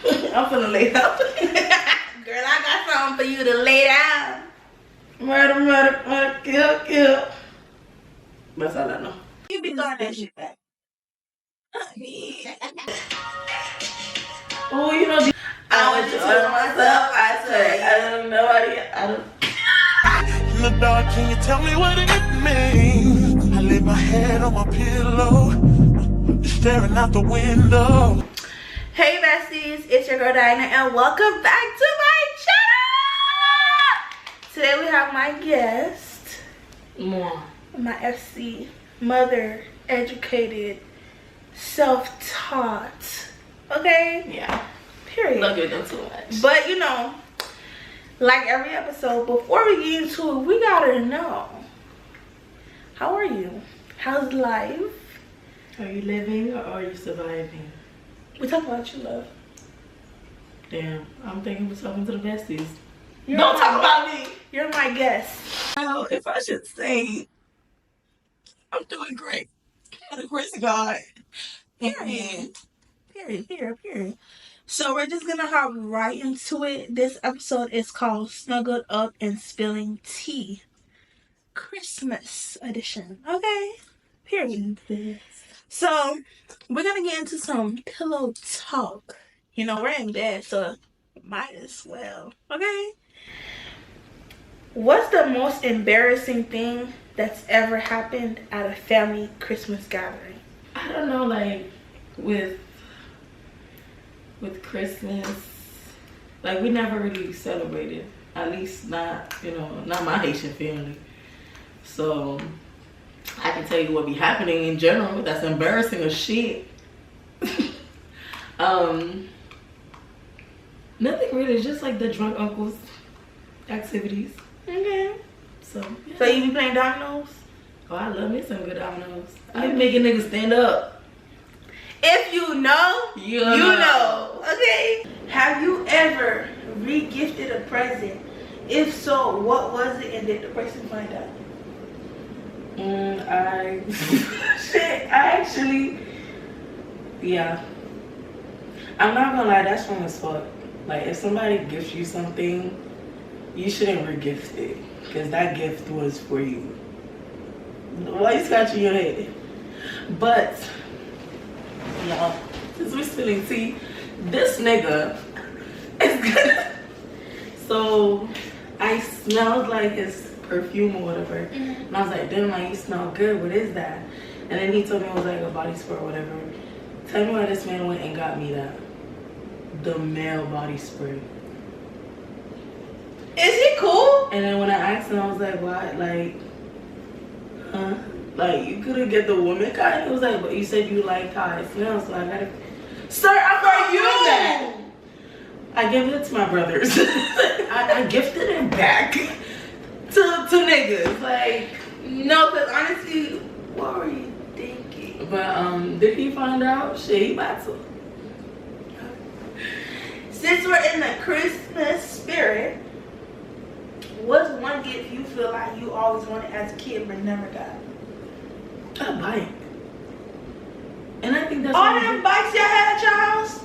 I'm finna lay down. Girl, I got something for you to lay down. Murder, murder, murder, kill, kill. That's all I know. You be throwing that shit back. Oh, you know, I want you to myself. I swear, I don't know what I don't. In the dark, can you tell me what it means? I lay my head on my pillow, staring out the window. Hey besties, it's your girl Diana and welcome back to my channel. Today we have my guest, my FC, mother, educated, self-taught. Okay? Yeah. Period. Don't give them too much. But you know, like every episode, before we get into it, we gotta know. How are you? How's life? Are you living or are you surviving? We talk about you, love. Damn, I'm thinking we're talking to the besties. Don't talk about me. You're my guest. Well, if I should say, I'm doing great. By the grace of God. Period. Period. So we're just gonna hop right into it. This episode is called Snuggled Up and Spilling Tea. Christmas edition. Okay? Period. So we're gonna get into some pillow talk. You know, we're in bed, so might as well. Okay? What's the most embarrassing thing that's ever happened at a family Christmas gathering? I don't know, like with Christmas, like we never really celebrated. At least not, not my Haitian family. So I can tell you what be happening in general that's embarrassing as shit. Nothing really, just like the drunk uncles activities. Okay. So yeah. So you be playing dominoes? Oh, I love me some good dominoes. I be making niggas stand up. If you know, you know. Okay. Have you ever re-gifted a present? If so, what was it and did the person find out? Yeah. I'm not gonna lie, that's wrong as fuck. Like, if somebody gifts you something, you shouldn't re-gift it, because that gift was for you. Why you scratching your head? But, y'all, since we're spilling tea, this nigga is good. So, I smelled like his perfume or whatever. And I was like, damn, like, you smell good. What is that? And then he told me it was like a body spray or whatever. Tell me why this man went and got me that. The male body spray. Is he cool? And then when I asked him, I was like, why? Like, huh? Like, you couldn't get the woman kind? He was like, but you said you liked how it smells, so I gotta. Sir, I'm for you! That. I gave it to my brothers. I gifted it back to niggas. Like, no, because honestly, what were you thinking? But, did he find out? Shit, he about to. Since we're in the Christmas spirit, what's one gift you feel like you always wanted as a kid but never got? A bike. And I think that's all them bikes y'all had at your house?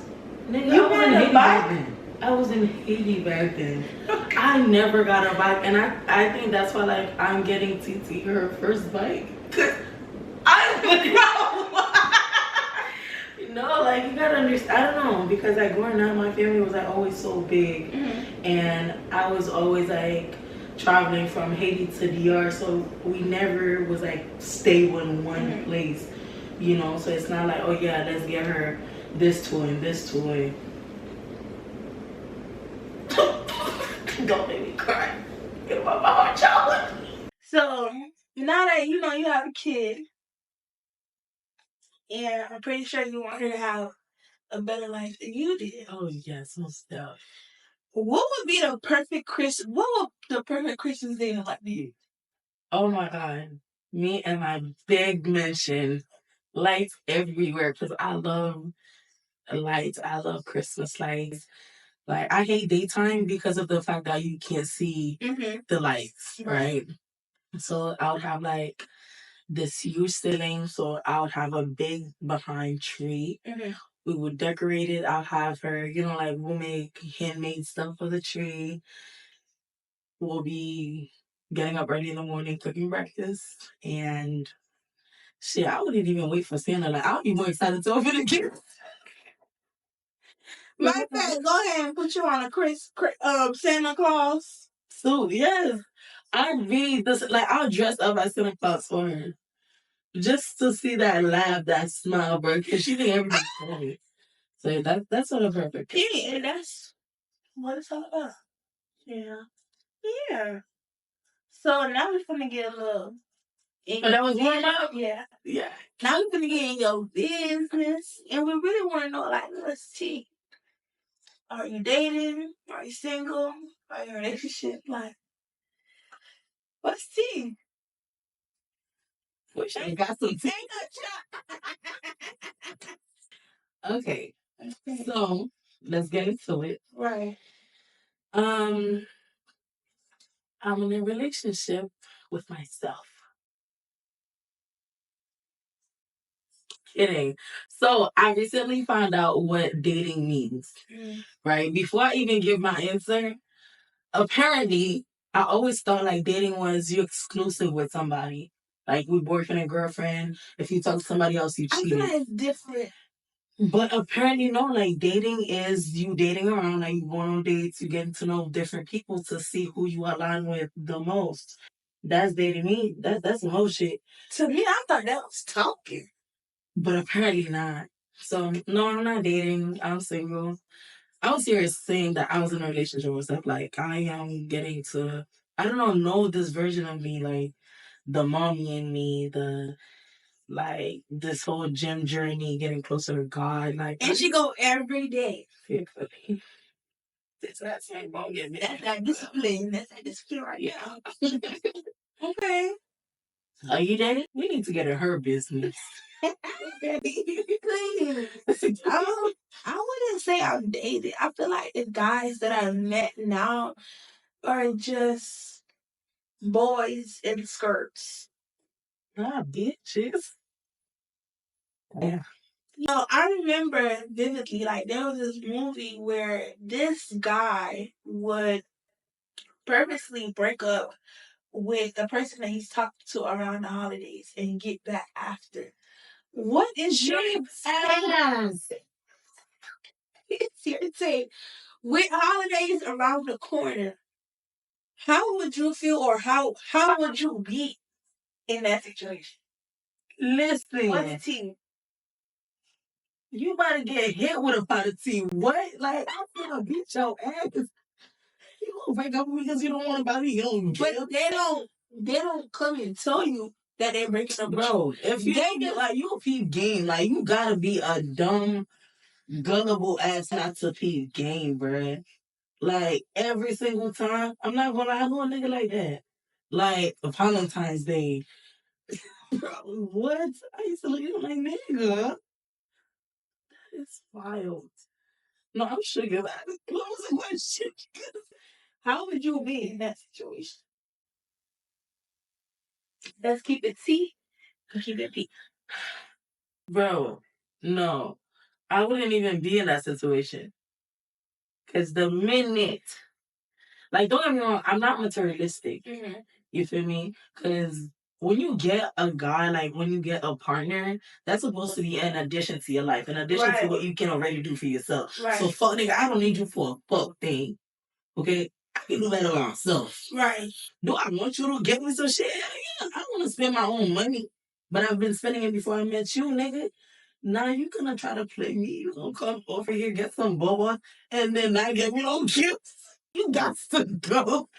Nigga, you wanted a bike? I was in Haiti back then. I never got a bike, and I think that's why, like, I'm getting TT her first bike. Cause I no, like, you gotta understand. I don't know, because like growing up, my family was like always so big, and I was always like traveling from Haiti to DR, so we never was like stable in one place, So it's not like, oh yeah, let's get her this toy and this toy. Don't make me cry. Get about my heart, child. So now that you know you have a kid, and I'm pretty sure you want her to have a better life than you did. Oh yes, most stuff. What would be the perfect Christmas? What would the perfect Christmas day look like to you? Oh my God, me and my big mansion, lights everywhere, because I love lights. I love Christmas lights. Like, I hate daytime because of the fact that you can't see the lights, right? So I would have like this huge ceiling. So I would have a big behind tree We would decorate it. I'll have her, like we'll make handmade stuff for the tree. We'll be getting up early in the morning, cooking breakfast, and shit, I wouldn't even wait for Santa. Like, I'll be more excited to open the gift. My friend, go ahead and put you on a Santa Claus. So yes, I'd be this like I'll dress up as Santa Claus for her, just to see that laugh, that smile, bro. Because she think everything's funny. So that's sort of perfect. Yeah, and that's what it's all about. Yeah. Yeah. So now we're gonna get a little. And that was warm up. Yeah. Yeah. Now we're gonna get in your business, and we really want to know, like, let's see. Are you dating? Are you single? Are you in a relationship? Like, what's tea? Wish I got some tea. Okay. So let's get into it. Right. I'm in a relationship with myself. Kidding. So I recently found out what dating means. Right? Before I even give my answer, apparently I always thought like dating was you exclusive with somebody. Like we boyfriend and girlfriend. If you talk to somebody else, you I cheated. feel like it's different. But apparently, no, like dating is you dating around, like you going on dates, you getting to know different people to see who you align with the most. That's dating me. That's some whole shit. To me, I thought that was talking. But apparently not. So no, I'm not dating. I'm single. I was serious saying that I was in a relationship with stuff. Like I am getting to I don't know this version of me, like the mommy in me, like this whole gym journey, getting closer to God. Like And she go every day. Fearfully. It's not saying won't get me. That's that discipline. That's that discipline right Yeah. Okay. Are you dating? We need to get in her business. Please. I wouldn't say I'm dating. I feel like the guys that I met now are just boys in skirts. Nah, bitches. Yeah. I remember vividly, like, there was this movie where this guy would purposely break up with the person that he's talking to around the holidays and get back after. What is your ass? It's your take. With holidays around the corner, how would you feel, or how would you be in that situation? Listen. What's the team? You about to get hit with a pot of tea. What? Like, I'm gonna beat your ass. You gonna break up with me because you don't want to body you. But they don't come and tell you that they're breaking up. Bro, if you like you peep game, like you gotta be a dumb, gullible ass not to peep game, bruh. Like every single time, I'm not gonna lie, I know a nigga like that. Like Valentine's Day. Bro, what? I used to look at him like nigga. It's wild. No, I'm sure that what was the question? How would you be in that situation? Let's keep it T or keep it P. Bro, no. I wouldn't even be in that situation. Cause the minute, like, don't get me wrong, I'm not materialistic. Mm-hmm. You feel me? Cause when you get a guy, like when you get a partner, that's supposed to be an addition to your life, an addition to what you can already do for yourself. Right. So fuck nigga, I don't need you for a fuck thing. Okay? I can do that on myself. Right. Do I want you to get me some shit? Yeah, I want to spend my own money. But I've been spending it before I met you, nigga. Now you gonna try to play me. You gonna come over here, get some boba, and then not get me no gifts. You got to go.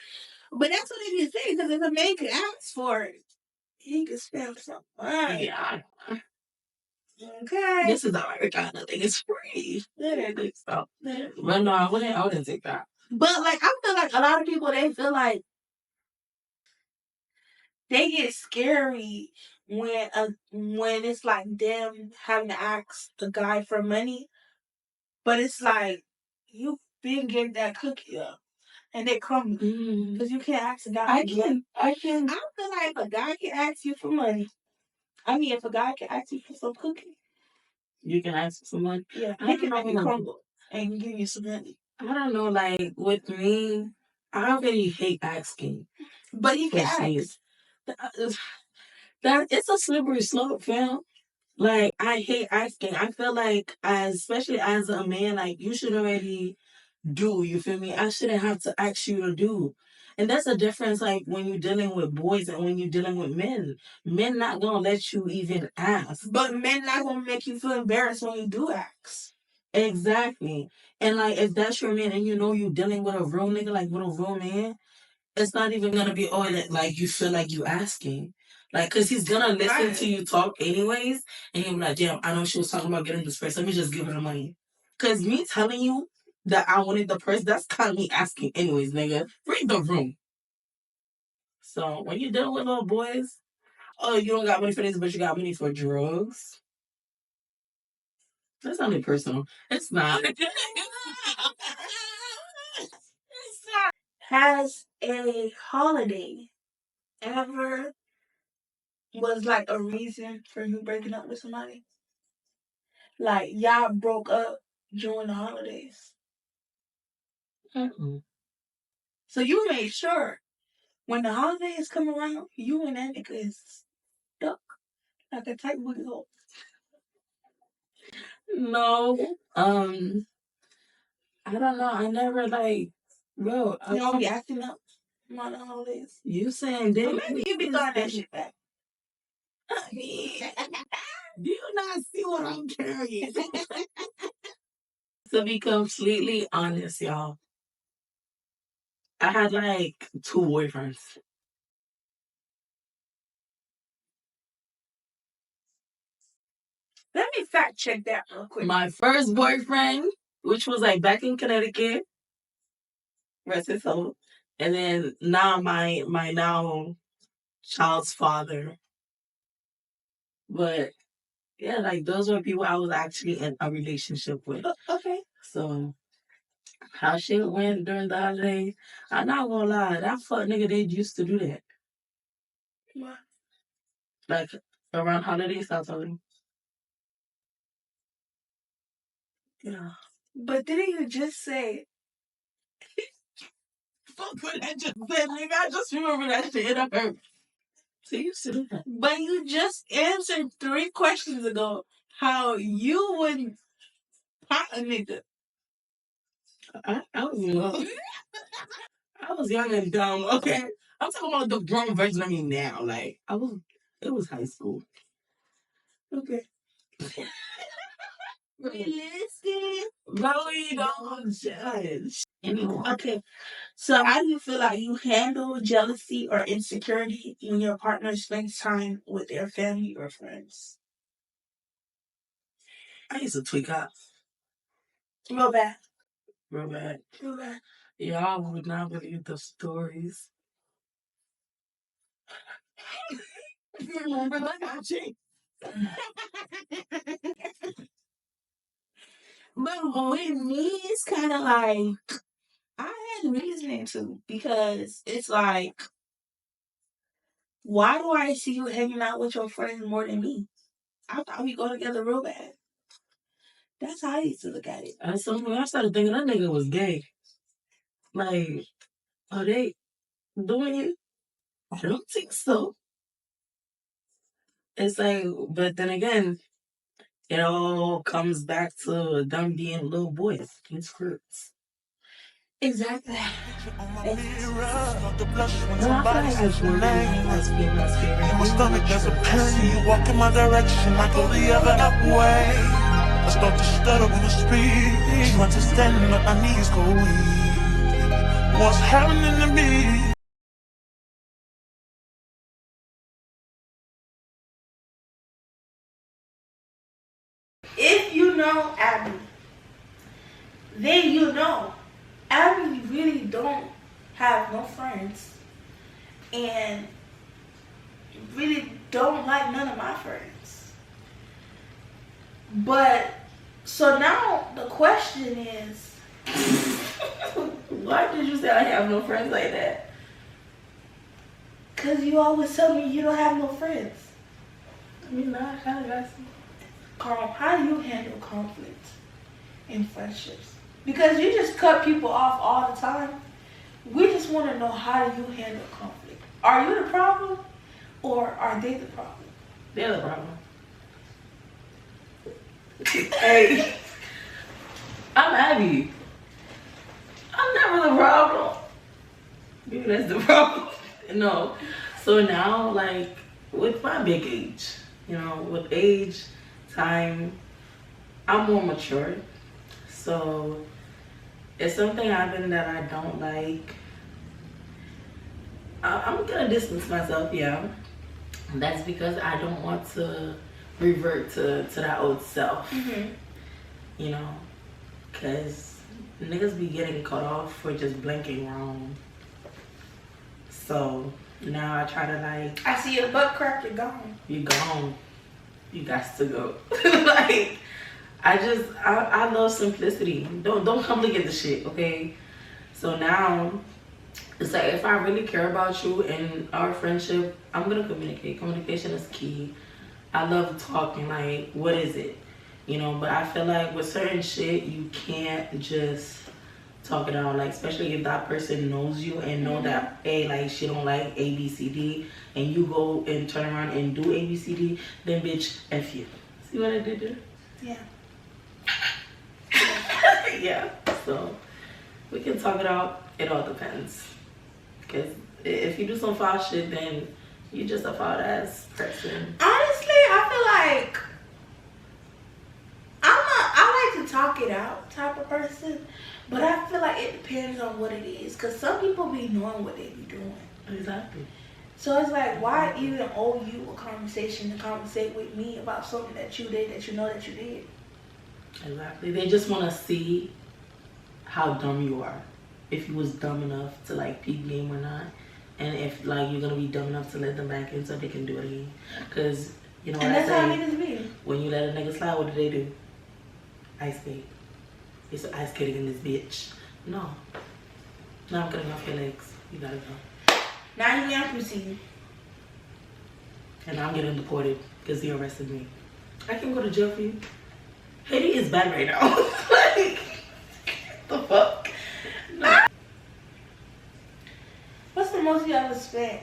But that's what they be saying, because if a man can ask for it, he can spend some money. Yeah. Okay. This is our kind of thing. It's free. Yeah. So, but no, I wouldn't take that. But like, I feel like a lot of people, they feel like they get scary when it's like them having to ask the guy for money. But it's like, you've been getting that cookie up. And they come because you can't ask a guy. I can. I feel like if a guy can ask you for money, I mean, if a guy can ask you for some cookie, You can ask for some money. Yeah, I he don't can make you know. crumble and give you some money. I don't know. Like with me, I already hate asking. But he can for shit. ask. That it's a slippery slope, fam. Like I hate asking. I feel like, especially as a man, like you should already do. You feel me? I shouldn't have to ask you to do. And that's the difference, like when you're dealing with boys and when you're dealing with men. Men not gonna let you even ask. But men not gonna make you feel embarrassed when you do ask. Exactly. And like if that's your man and you know you dealing with a real nigga, like with a real man, it's not even gonna be all that like you feel like you asking. Like, cause he's gonna listen to you talk anyways, and he'll be like, damn, I know she was talking about getting this purse. Let me just give her the money. Cause me telling you that I wanted the purse, that's kind of me asking anyways, nigga. Read the room. So when you're dealing with little boys, oh, you don't got money for this, but you got money for drugs. That's not personal. It's not. Has a holiday ever was like a reason for you breaking up with somebody? Like y'all broke up during the holidays. Mm-mm. So you made sure when the holidays come around, you and that nigga is stuck like a tight wiggle. No. I don't know. I never like, bro. You don't be acting up on the holidays. You saying But that? maybe you be throwing that shit back. Do you not see what I'm carrying? To be completely honest, y'all, I had like 2 boyfriends. Let me fact check that real quick. My first boyfriend, which was like back in Connecticut, rest his soul, and then now my now child's father. But yeah, like those were people I was actually in a relationship with. Okay. So how shit went during the holidays, I'm not gonna lie, that fuck nigga they used to do that. What? Like around holidays, I told him. Yeah. But didn't you just say? Fuck what I just said, nigga. I just remember that shit in a hurt. So you used to do that. But you just answered 3 questions ago how you would pot a nigga. I was young. I was young and dumb. Okay, I'm talking about the grown version of me now. Like it was high school. Okay. Realistic. But we don't judge. Anymore. Okay. So how do you feel like you handle jealousy or insecurity when your partner spends time with their family or friends? I used to tweak out. Real bad. Real bad. Real bad. Y'all would not believe the stories. You remember that watching? But with me, it's kind of like I had reasoning to, because it's like, Why do I see you hanging out with your friends more than me? I thought we go together real bad. That's how I used to look at it. at some point I started thinking that nigga was gay. Like, are they doing it? I don't think so. It's like, but then again, it all comes back to them being little boys in skirts. Exactly. My stomach does a pain. You walk in my direction, I go the other way. I start to stutter when I speak. You understand what my knees go weak. What's happening to me? If you know Abby, then you know Abby really don't have no friends and really don't like none of my friends. But so now the question is, why did you say I have no friends like that? Cause you always tell me you don't have no friends. I mean, I kind of got some. how do you handle conflict in friendships? Because you just cut people off all the time. We just want to know, how do you handle conflict? Are you the problem, or are they the problem? They're the problem. Hey, I'm Abby. I'm never the problem. Maybe that's the problem. No. So now, like, with my big age, you know, with age, time, I'm more mature. So if something happened that I don't like, I'm gonna distance myself, yeah. And that's because I don't want to revert to that old self. Mm-hmm. You know, because niggas be getting cut off for just blinking wrong. So now I try to, like, I see your butt crack, you're gone. You gone. You got to go. Like, I love simplicity. Don't complicate the shit, okay? So now it's like, if I really care about you and our friendship, I'm gonna communicate. Communication is key. I love talking, like, what is it? You know, but I feel like with certain shit, you can't just talk it out, like, especially if that person knows you and know that, hey, like, she don't like A, B, C, D, and you go and turn around and do A, B, C, D, then bitch, F you. See what I did there? Yeah. Yeah, so we can talk it out. It all depends. Because if you do some foul shit, then you just a foul ass person. Honestly, I feel like I like to talk it out type of person, but I feel like it depends on what it is. Because some people be knowing what they be doing. Exactly. So it's like, why even owe you a conversation to conversate with me about something that you did, that you know that you did? Exactly. They just want to see how dumb you are. If you was dumb enough to, like, peep game or not. And if, like, you're going to be dumb enough to let them back in so they can do it again. Because, you know what I say? And that's how niggas be. When you let a nigga slide, what do? Ice skate. It's ice skating in this bitch. No. No, I'm cutting off your legs. You gotta go. Now you got proceed. And I'm getting deported because he arrested me. I can go to jail for you. Haiti is bad right now. Like, the fuck? No. What's the most you ever spent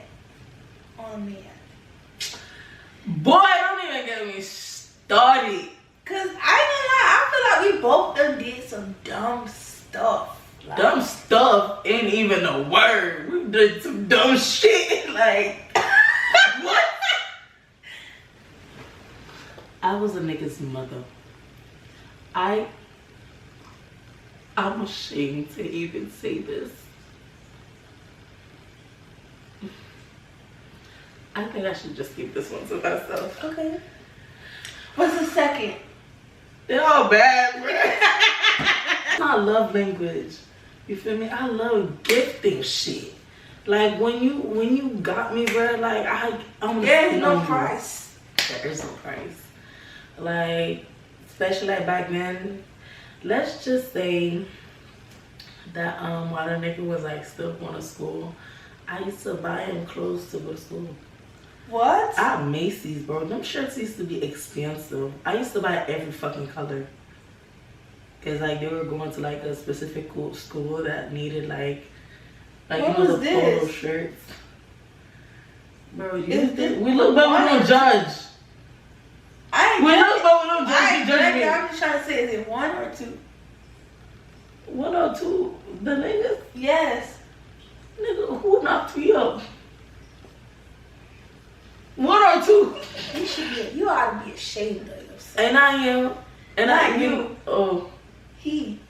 on a man? Boy, don't even get me started. Cause I ain't gonna lie, I feel like we both done did some dumb stuff. Like, Dumb stuff ain't even a word. We did some dumb shit. Like, what? I was a nigga's mother. I'm ashamed to even say this. I think I should just keep this one to myself. okay. What's the second? They're all bad, bro. I love language. You feel me? I love gifting shit. Like, when you got me, bro, like, I'm There's no price. There is no price. Like, especially like back then, let's just say that while the nigga was, like, still going to school, I used to buy him clothes to go to school. What? At Macy's, bro. Them shirts used to be expensive. I used to buy every fucking color. Cause, like, they were going to, like, a specific school that needed, like what you know, was the this? polo shirts. Bro, This we look, but we don't judge. I ain't We judging. look, but we don't I judge. ain't You judge judging. me. I'm just trying to say, is it 1 or 2? 1 or 2, the niggas. Yes. Nigga, who knocked me up? 1 or 2. You ought to be ashamed of yourself. And I am. And Not I am. you. Oh, He.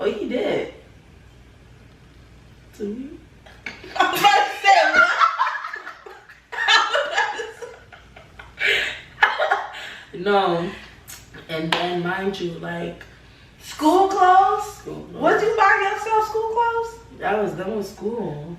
he did. To me. I'm about to say what? No. And then, mind you, like, School clothes? school. Would you buy yourself school clothes? I was done with school.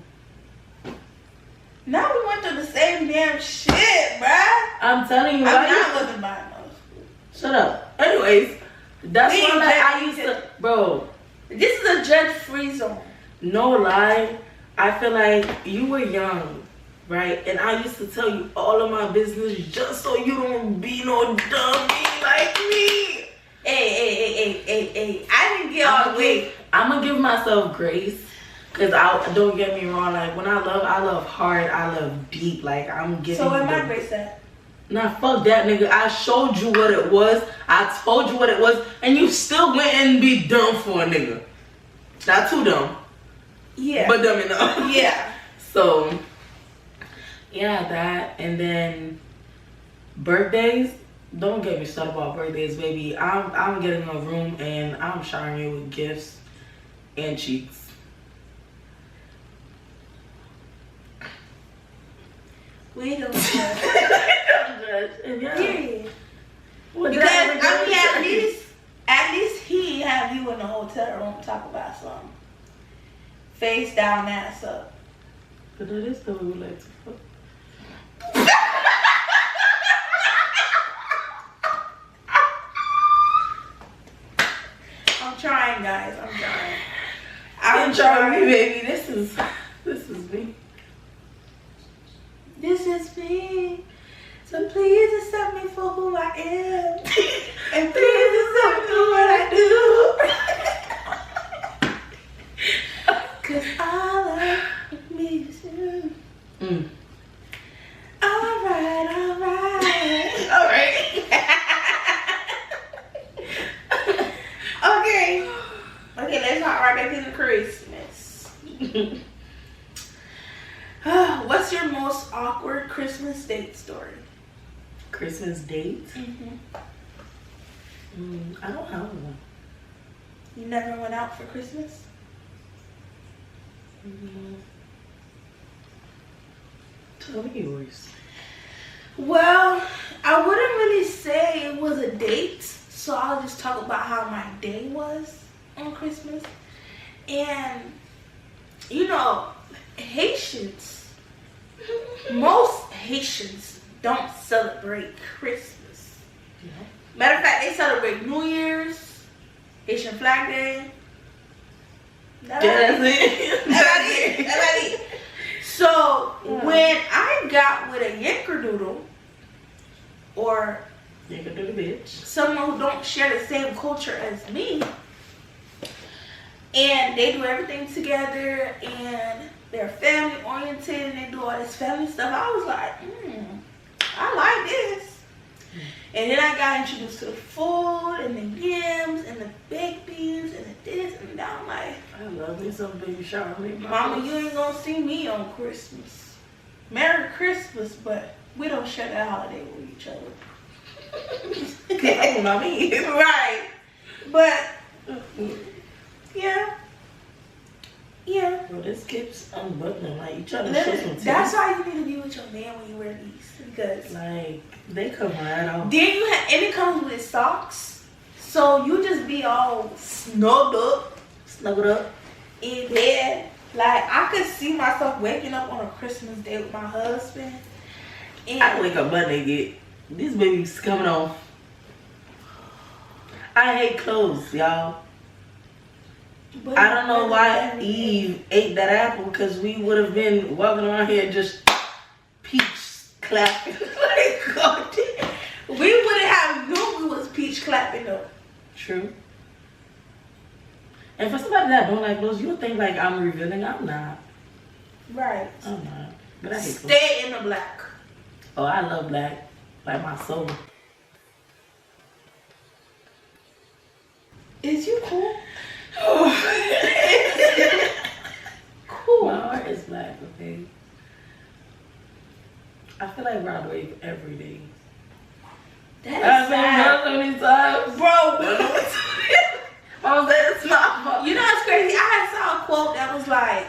Now we went through the same damn shit, bruh. I'm telling you, I wasn't buying those. shut up. Anyways, that's We why, ain't like, I judging used each to, bro. This is a judge-free zone. No lie, I feel like you were young. right? And I used to tell you all of my business just so you don't be no dummy like me. Hey. I didn't get all the way. I'm gonna give myself grace. Cause don't get me wrong, like when I love hard, I love deep. Like I'm giving. So where my grace at? Nah, fuck that nigga. I showed you what it was. I told you what it was, and you still went and be dumb for a nigga. Not too dumb. Yeah. But dumb enough. Yeah. So yeah, that, and then birthdays. Don't get me started about birthdays, baby. I'm getting a room and I'm showering you with gifts and cheeks. We don't judge. Yeah. Period. Well, because I mean, at least he have you in the hotel room talk about something. Face down, ass up. But that is the way we like to fuck. I'm trying, guys. I'm trying, baby. This is me. This is me. So please accept me for who I am. And please accept me for what I do. Cause all of me is you. Alright. Okay, let's hop right back into Christmas. What's your most awkward Christmas date story? Christmas date? Mm-hmm. I don't have one. You never went out for Christmas? Tell me yours. Well, I wouldn't really say it was a date, so I'll just talk about how my day was on Christmas. And, you know, most Haitians don't celebrate Christmas. Yeah. Matter of fact, they celebrate New Year's, Haitian Flag Day. That's it. So when I got with a Yankerdoodle, or Yankerdoodle bitch, someone who don't share the same culture as me, and they do everything together, and they're family oriented, and they do all this family stuff, I was like, I like this. And then I got introduced to the food, and the yams, and the baked beans, and the this, and that. I'm like, I love me some baby shower. Mama, you ain't gonna see me on Christmas. Merry Christmas, but we don't share that holiday with each other. Come on, me. Right. But, yeah. Well, this keeps unbuttoning. Like, you trying to show some teeth. That's why you need to be with your man when you wear these. Because, like, they come right off. Then you have, and it comes with socks. So you just be all snuggled up in bed. Like, I could see myself waking up on a Christmas day with my husband. And I wake up butt naked. This baby's coming off. I hate clothes, y'all. I don't know why Eve ate that apple, because we would have been walking around here just peach clapping. Like, God damn. We wouldn't have known we was peach clapping though. True. And for somebody that don't like clothes, you would think like I'm revealing. I'm not. Right. I'm not. But I hate clothes. Stay in the black. Oh, I love black. Like my soul. Is you cool? Cool. My heart is black, okay? I feel like Rod Wave every day. That is sad. So many times. Bro. Mom said it's not fun. You know what's crazy? I saw a quote that was like,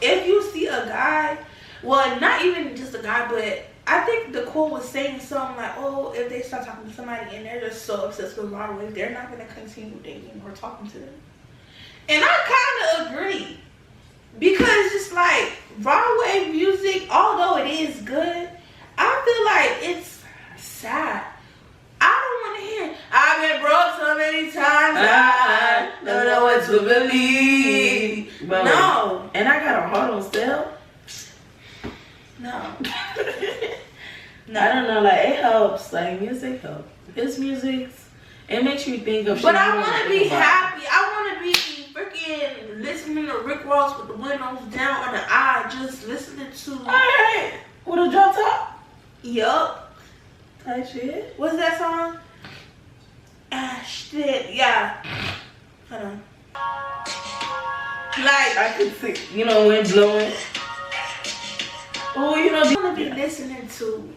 if you see a guy, well, not even just a guy, but I think the quote was saying something like, oh, if they start talking to somebody and they're just so obsessed with Rod Wave, they're not going to continue dating or talking to them. And I kind of agree. Because just like Rod Wave music, although it is good, I feel like it's sad. I don't want to hear, I've been broke so many times, I don't know what to believe. But no. And I got a heart on sale. No. No. I don't know, like it helps. Like music helps. It's music. It makes you think of shit. But I want to be happy. I want to be freaking listening to Rick Ross with the windows down on the eye, just listening to. Alright. With a drop top? Yup. Type shit. What's that song? Ah, shit. Yeah. Hold on. Like, I could see, you know, wind blowing. Oh, you know, I want to be listening to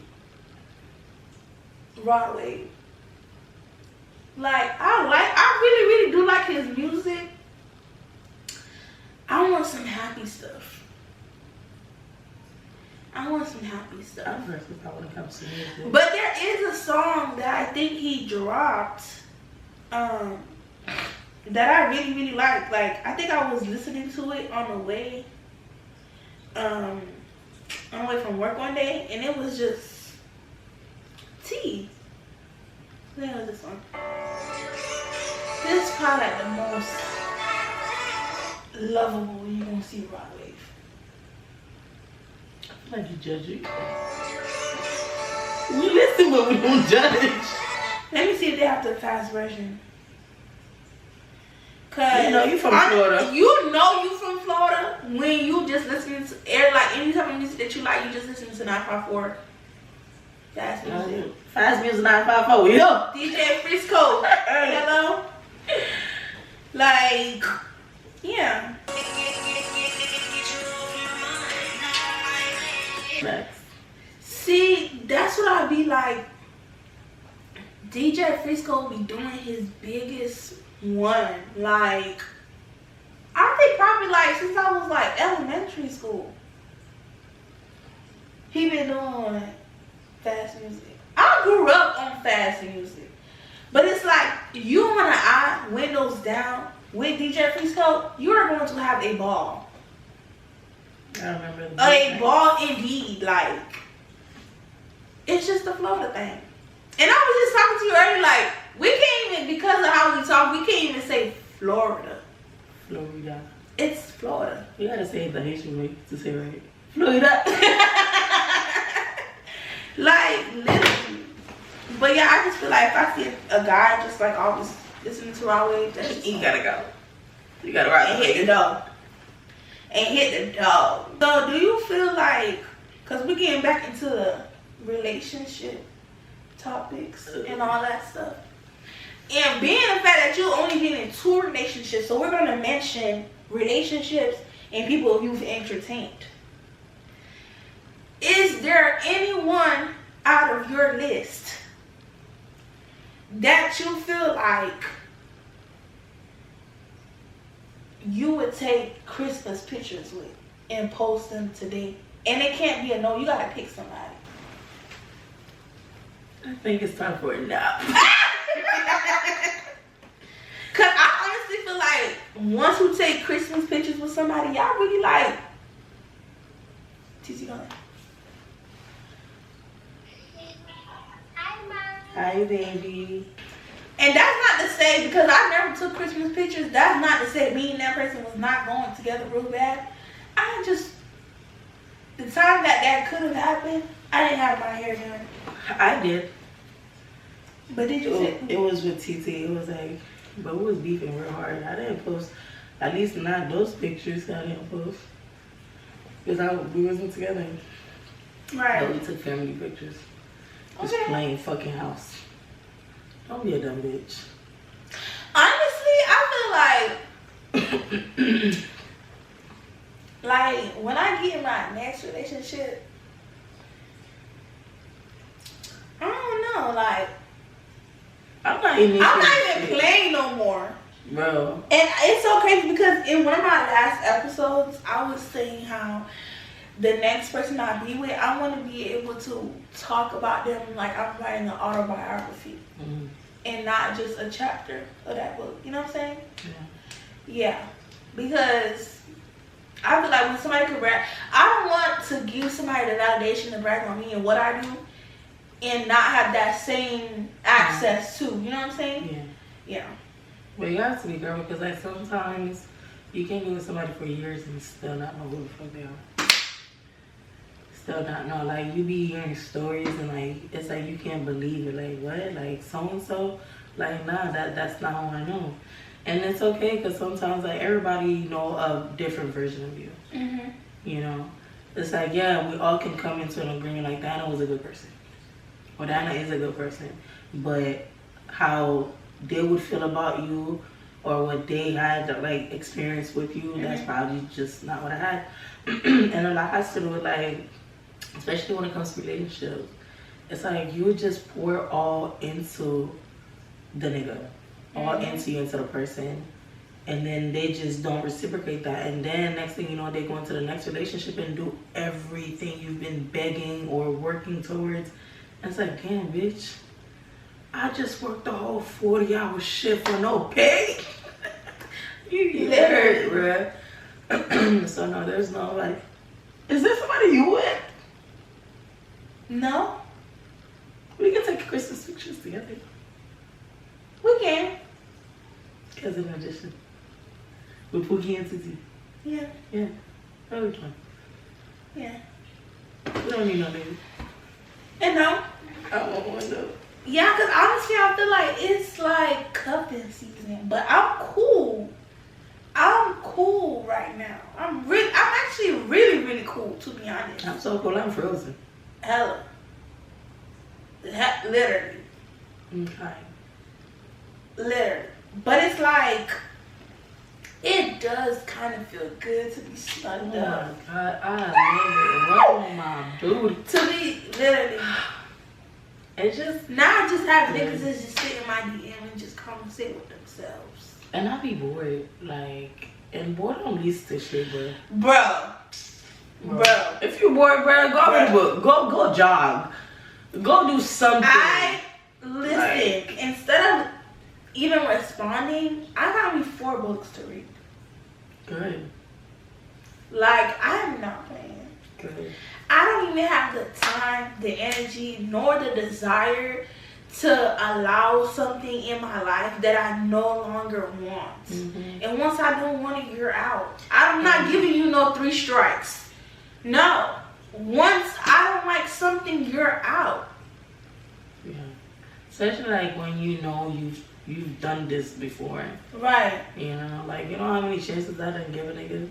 Broadway. Like, I really do like his music. I want some happy stuff. I want some happy stuff. I'm versatile when it comes to music. But there is a song that I think he dropped, that I really like. Like, I think I was listening to it on the way from work one day, and it was just T. What was this one? This is probably like the most lovable you gonna see Rod Wave. I feel like you judge it. We listen, but we don't judge. Let me see if they have the fast version. Cause you know you from Florida. You know you from Florida when you just listening to like any type of music that you like, you just listen to 954. Fast music. Fast music 954. Yeah. DJ Frisco. Hello. Like, yeah. Next. See, that's what I be like. DJ Frisco be doing his biggest one. Like, I think probably like since I was like elementary school. He been doing fast music. I grew up on fast music. But it's like, you on an eye, windows down, with DJ Frisco, you are going to have a ball. I remember A ball indeed. Like, it's just the Florida thing. And I was just talking to you earlier, like, we can't even, because of how we talk, we can't even say Florida. Florida. It's Florida. You gotta say it the Haitian way to say it right. Florida. Like, literally. But yeah, I just feel like if I see a guy just like always listening to our wave, that's you gotta go. You gotta ride and hit the dog. And hit the dog. So do you feel like, because we're getting back into the relationship topics and all that stuff, and being the fact that you only been in 2 relationships, so we're going to mention relationships and people you've entertained. Is there anyone out of your list that you feel like you would take Christmas pictures with and post them today? And it can't be a no, you gotta pick somebody. I think it's time for it now. Cause I honestly feel like once you take Christmas pictures with somebody, y'all really like TC going. Hi, baby. And that's not to say, because I never took Christmas pictures, that's not to say me and that person was not going together real bad. I just, the time that could have happened, I didn't have my hair done. I did. But did you say? It was with TT. It was like, but we was beefing real hard. I didn't post, at least not those pictures I didn't post. Because we wasn't together. Right. But we took family pictures. Just Okay. plain fucking house. Don't be a dumb bitch. Honestly, I feel like when I get in my next relationship, I don't know, like I'm not even playing no more. Bro. And it's so crazy because in one of my last episodes, I was saying how the next person I be with, I want to be able to talk about them like I'm writing an autobiography. Mm-hmm. And not just a chapter of that book. You know what I'm saying? Yeah. Yeah. Because I feel like when somebody could brag, I don't want to give somebody the validation to brag on me and what I do and not have that same access to. You know what I'm saying? Yeah. Yeah. But you have to be girl, because like sometimes you can be with somebody for years and still not know who the fuck they are. Still not know. Like, you be hearing stories and, like, it's like you can't believe it. Like, what? Like, so-and-so? Like, nah, that's not how I know. And it's okay because sometimes, like, everybody know a different version of you. Mm-hmm. You know? It's like, yeah, we all can come into an agreement like, Diana was a good person. Or Diana is a good person. But how they would feel about you or what they had, like, experience with you, that's probably just not what I had. And a lot has to do with, like, especially when it comes to relationships, it's like you just pour all into the nigga, all into the person, and then they just don't reciprocate that. And then next thing you know, they go into the next relationship and do everything you've been begging or working towards. And it's like, damn, bitch, I just worked a whole 40-hour shift for no pay. You get hurt, bruh. So no, there's no like, is there somebody you with? No. We can take Christmas pictures together. We can. As an addition. With Pookie and Titi. Yeah. Yeah. That'll be fun. Yeah. We don't need no baby. And no. I don't want one though. Yeah, because honestly, I feel like it's like cuffing season. But I'm cool. I'm cool right now. I'm actually really, really cool, to be honest. I'm so cool, I'm frozen. Hella. Literally. Okay. Literally. But it's like, it does kind of feel good to be snuggled up. Oh my God, I love it. What am I doing? To be, literally. It's just, Now I just have niggas that just sit in my DM and just conversate with themselves. and I be bored, like, and boredom leads to shit, bro. Bro. If you're bored, bro, go read a book. Go jog. Go do something. Listen, Like, instead of even responding, I got me 4 books to read. good. Like, I'm not playing. Good. I don't even have the time, the energy, nor the desire to allow something in my life that I no longer want. Mm-hmm. And once I don't want it, you're out. I'm not giving you no 3 strikes. No. Once I don't like something, you're out. Yeah. Especially like when you know you've done this before. Right. You know, like, you know how many chances I done give a nigga?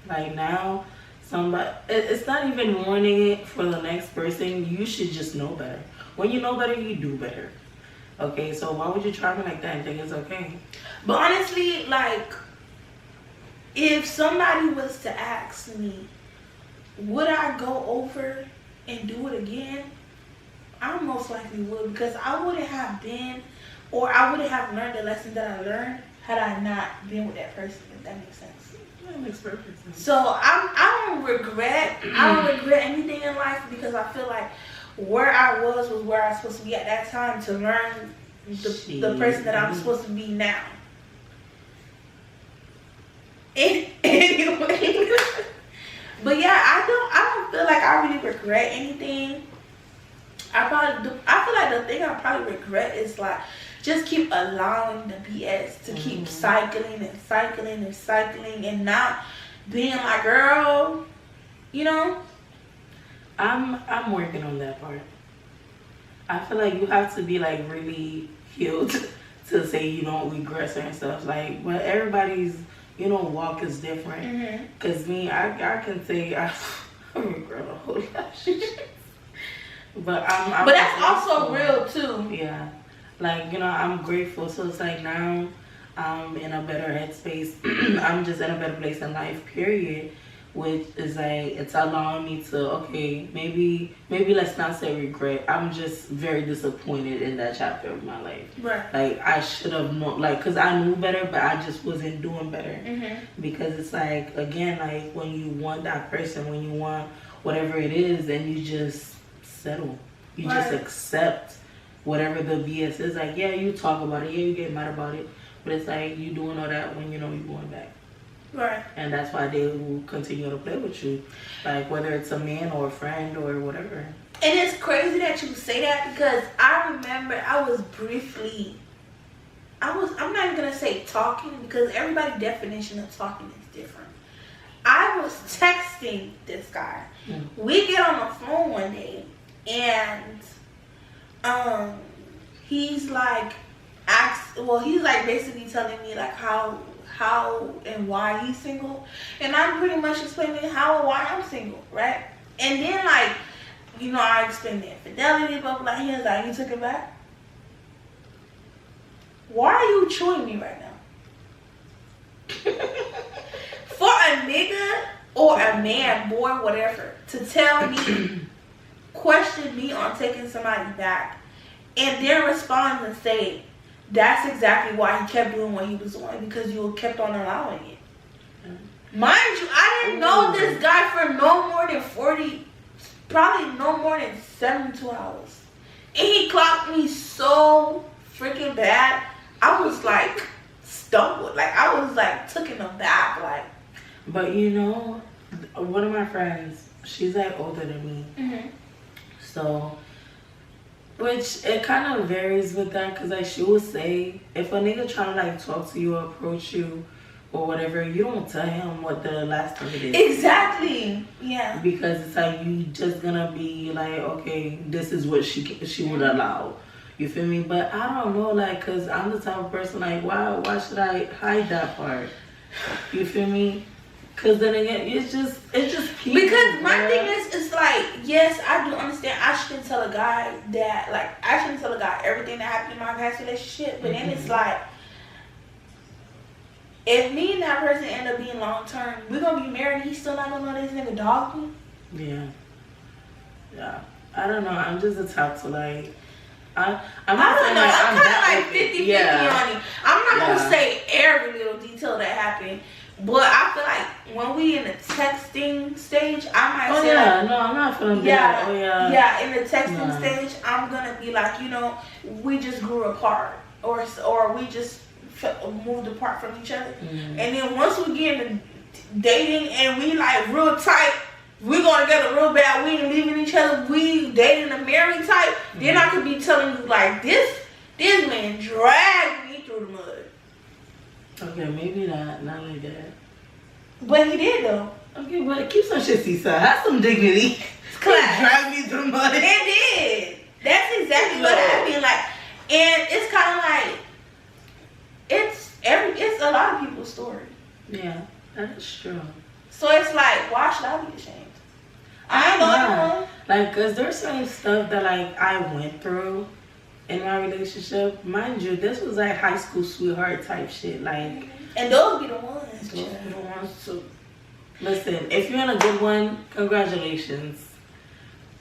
Like, now, somebody, it's not even warning it for the next person. You should just know better. When you know better, you do better. Okay, so why would you try me like that and think it's okay? But honestly, like, if somebody was to ask me, would I go over and do it again? I most likely would, because I wouldn't have been, or I wouldn't have learned the lesson that I learned had I not been with that person, if that makes sense. That makes perfect sense. So I don't regret anything in life, because I feel like where I was where I was supposed to be at that time to learn the person that I'm supposed to be now. Anyway. But yeah, I don't feel like I really regret anything. I feel like the thing I probably regret is like just keep allowing the BS to keep cycling and cycling and cycling and not being like, girl, you know. I'm working on that part. I feel like you have to be like really healed to say you don't regret certain stuff. Like, but everybody's, you know, walk is different. Cause me, I can say I regret a whole lot of shit. But I'm but that's also real too. Yeah, like, you know, I'm grateful. So it's like now I'm in a better headspace. I'm just in a better place in life, period. Which is like, it's allowing me to, okay, maybe let's not say regret. I'm just very disappointed in that chapter of my life. Right. Like, I should have known, like, because I knew better, but I just wasn't doing better. Because it's like, again, like, when you want that person, when you want whatever it is, then you just settle. You just accept whatever the BS is. Like, yeah, you talk about it. Yeah, you get mad about it. But it's like, you doing all that when you know you're going back. Right. And that's why they will continue to play with you. Like, whether it's a man or a friend or whatever. And it's crazy that you say that, because I remember I was briefly, I'm not even going to say talking, because everybody's definition of talking is different. I I was texting this guy. We get on the phone one day, and he's like, he's like basically telling me like how and why he's single, and I'm pretty much explaining how and why I'm single, right? And then like, you know, I explained the infidelity, blah blah. He was like, you took it back. Why are you chewing me right now? For a nigga or a man, boy, whatever, to tell me, question me on taking somebody back, and then respond and say, that's exactly why he kept doing what he was doing, because you kept on allowing it. Mind you, I didn't know this guy for no more than 40, probably no more than 72 hours. And he clocked me so freaking bad. I was like stumbled. Like I was like taken aback. Like, but you know, one of my friends, she's like older than me. Mm-hmm. So, which it kind of varies with that, because like she will say, if a nigga trying to like talk to you or approach you or whatever, you don't tell him what the last time it is. Exactly. Yeah. Because it's like you just gonna be like, okay, this is what she would allow. You feel me? But I don't know, like, cause I'm the type of person like, why should I hide that part? You feel me? Cause then again, it's just people. Because my thing is, it's like, yes, I do understand. I shouldn't tell a guy that, like, I shouldn't tell a guy everything that happened in my past relationship. But then it's like, if me and that person end up being long term, we're gonna be married. And he's still not gonna know this nigga dog me. Yeah. I don't know. I'm just the type to like. I'm kind of like 50-50 on it. I'm not gonna say every little detail that happened, but I feel like when we in the texting stage, I might say like, no, I'm not feeling that. In the texting stage, I'm gonna be like, you know, we just grew apart, or we just moved apart from each other, and then once we get into dating and we like real tight. We going together real bad. We ain't leaving each other. We dating a married type. Then I could be telling you like this man dragged me through the mud. Okay, maybe not like that. But he did though. Okay, but keep some shit seaside. Have some dignity. Class. Drag me through the mud. It did. That's exactly what I mean. Like, and it's kind of like it's a lot of people's story. Yeah, that's true. So it's like, why should I be ashamed? I know. Like, cause there's some stuff that like I went through in my relationship. Mind you, this was like high school sweetheart type shit. Like, and those be the ones. Those be the ones too. Listen, if you're in a good one, congratulations.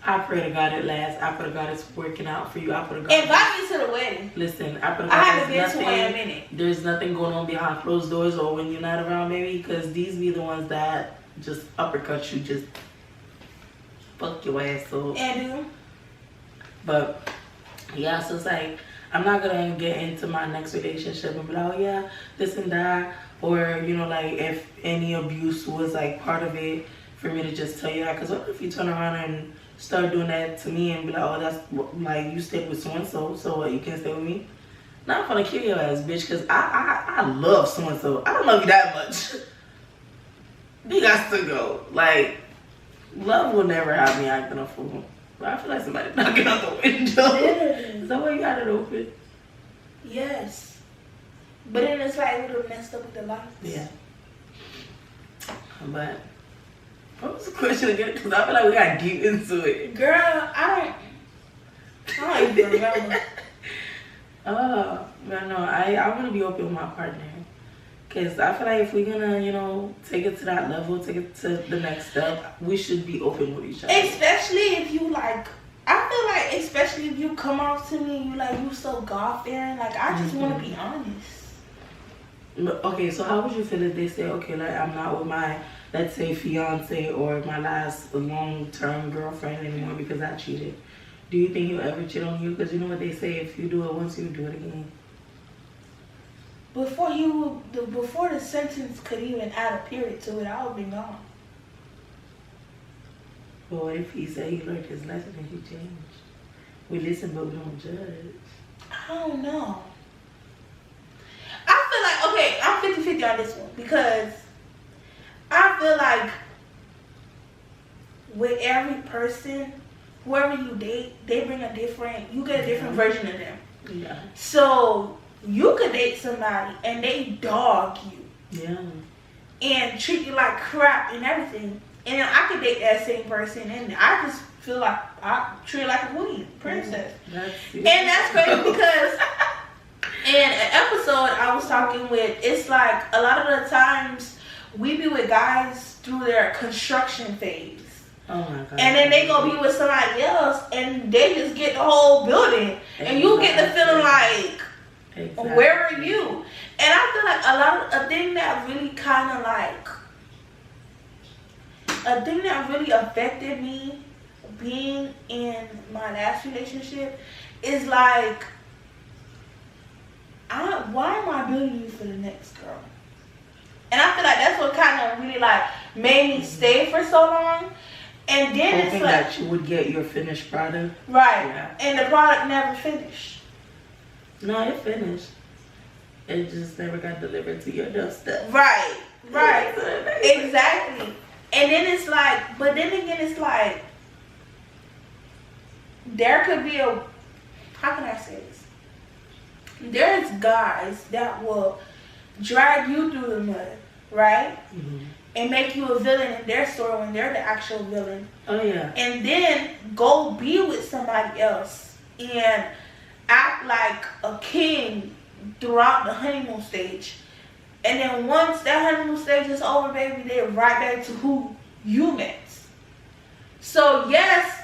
I pray to God it lasts. I pray to God it's working out for you. I pray to God. Invite me to the wedding. Listen, I pray to God I haven't been to one in a minute. There's nothing going on behind closed doors or when you're not around, maybe, because these be the ones that just uppercut you, just fuck your ass up. And but yeah, so it's like I'm not gonna get into my next relationship and be like, oh yeah, this and that, or you know, like if any abuse was like part of it, for me to just tell you that. Because what if you turn around and start doing that to me and be like, oh, that's like you stayed with so and so, so what, you can't stay with me? Now I'm gonna kill your ass, bitch, because I love so and so. I don't love you that much. You got to go. Like, love will never have me acting a fool. But I feel like somebody knocking out the window. Is that why you got it open? Yes. But then it's like we were messed up with the lights. Yeah. But what was the question again? Because I feel like we got deep into it. Girl, I don't even remember. But no, I want to be open with my partner. Because I feel like if we're going to, you know, take it to that level, take it to the next step, we should be open with each other. Especially if you, like, I feel like, especially if you come off to me and you, like, you so God-fearing, like, I just want to be honest. But, okay, so how would you feel if they say, okay, like, I'm not with my, let's say, fiance or my last long-term girlfriend anymore because I cheated? Do you think he'll ever cheat on you? Because you know what they say, if you do it once, you do it again. Before the sentence could even add a period to it, I would be gone. But what if he said he learned his lesson and he changed? We listen, but we don't judge. I don't know. I feel like, okay, I'm 50-50 on this one because I feel like with every person, whoever you date, they bring a different, you get a different version of them. Yeah. So you could date somebody and they dog you. Yeah. And treat you like crap and everything. And then I could date that same person and I just feel like I treat her like a queen, princess. And that's crazy because in an episode I was talking with, it's like a lot of the times we be with guys through their construction phase. Oh my God. And then they go be with somebody else and they just get the whole building. And you get the feeling like, where are you? And I feel like a thing that really affected me being in my last relationship is like, why am I building you for the next girl? And I feel like that's what kind of really like made me stay for so long. And then hoping it's like that you would get your finished product. Right. Yeah. And the product never finished. No, it finished. It just never got delivered to your doorstep. Right. Exactly. And then it's like, but then again, it's like, there could be how can I say this? There's guys that will drag you through the mud, right? Mm-hmm. And make you a villain in their story when they're the actual villain. Oh yeah. And then go be with somebody else and act like a king throughout the honeymoon stage. And then once that honeymoon stage is over, baby, they're right back to who you met. So yes,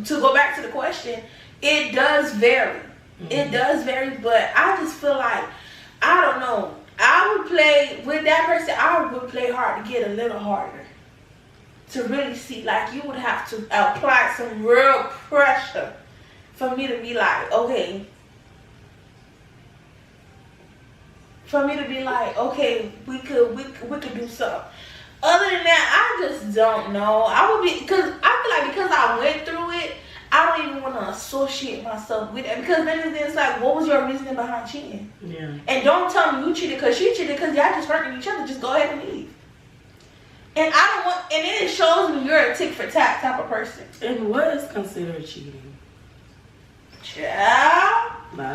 to go back to the question, it does vary. Mm-hmm. It does vary, but I just feel like, I don't know, I would play with that person. I would play hard to get a little harder to really see. Like, you would have to apply some real pressure for me to be like, okay. For me to be like, okay, we could do something. Other than that, I just don't know. I would be, because I feel like because I went through it, I don't even want to associate myself with it. Because then it's like, what was your reasoning behind cheating? Yeah. And don't tell me you cheated because she cheated because y'all just hurting each other. Just go ahead and leave. And I don't want, and then it shows me you're a tick for tat type of person. And what is considered cheating? Child. Now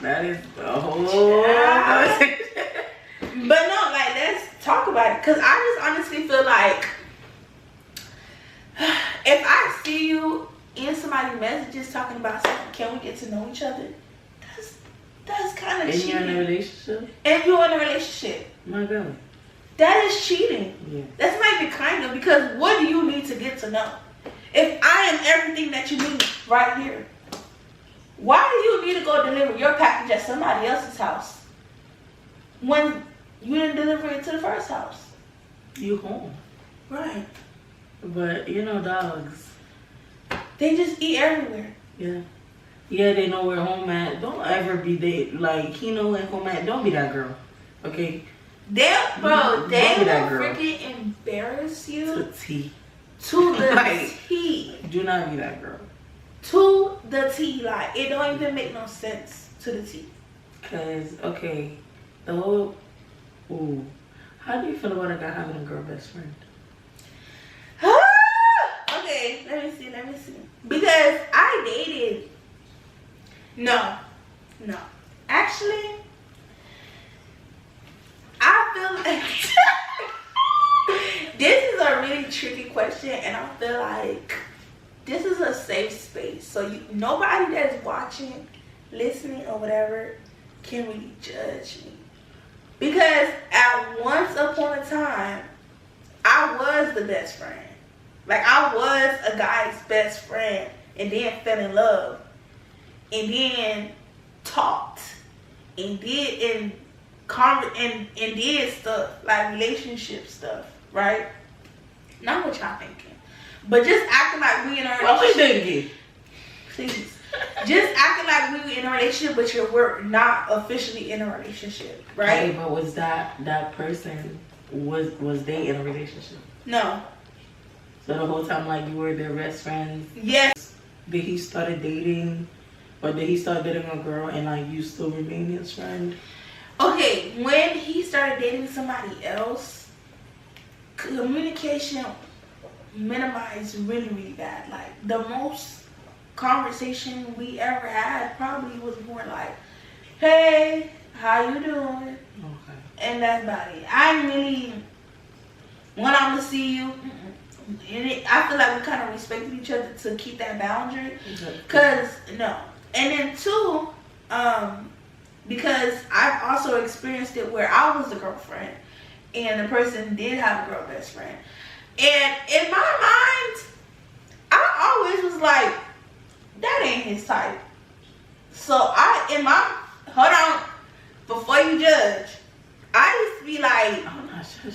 that is the whole But no, like, let's talk about it. Because I just honestly feel like if I see you in somebody's messages talking about something, can we get to know each other? That's kind of cheating. And you're in a relationship? And you're in a relationship. My God. That is cheating. Yeah. That's not even kind of, because what do you need to get to know? If I am everything that you need right here, why do you need to go deliver your package at somebody else's house when you didn't deliver it to the first house? You home. Right. But, you know, dogs, they just eat everywhere. Yeah. Yeah, they know where home at. Don't ever be like, he know where home at. Don't be that girl. Okay? They will girl. freaking embarrass you. To T. To the like, T. Do not be that girl. To the T. Like, it don't even make no sense to the T. Because, okay, the whole... Ooh. How do you feel about a guy having a girl best friend? Okay, let me see. Because I dated... No. Actually, I feel like... This is a really tricky question, and I feel like this is a safe space. So nobody that's watching, listening, or whatever can really judge me. Because at once upon a time, I was the best friend. Like, I was a guy's best friend, and then fell in love, and then talked, and did stuff, like relationship stuff, right? Not what y'all thinking, but just acting like we in a relationship. What we thinking? Please. Just acting like we were in a relationship, but we're not officially in a relationship, right? Hey, but was that person, was they in a relationship? No. So the whole time, like, you were their best friends? Yes. Did he start dating, or did he start dating a girl and, like, you still remain his friend? Okay, when he started dating somebody else, communication minimize really, really bad. Like, the most conversation we ever had probably was more like, hey, how you doing? Okay. And that's about it. I really, when I'm to see you, and I feel like we kind of respected each other to keep that boundary. Cause no, and then two, because I've also experienced it where I was the girlfriend, and the person did have a girl best friend, and in my mind, I always was like, that ain't his type. So hold on, before you judge, I used to be like, I'm not sure.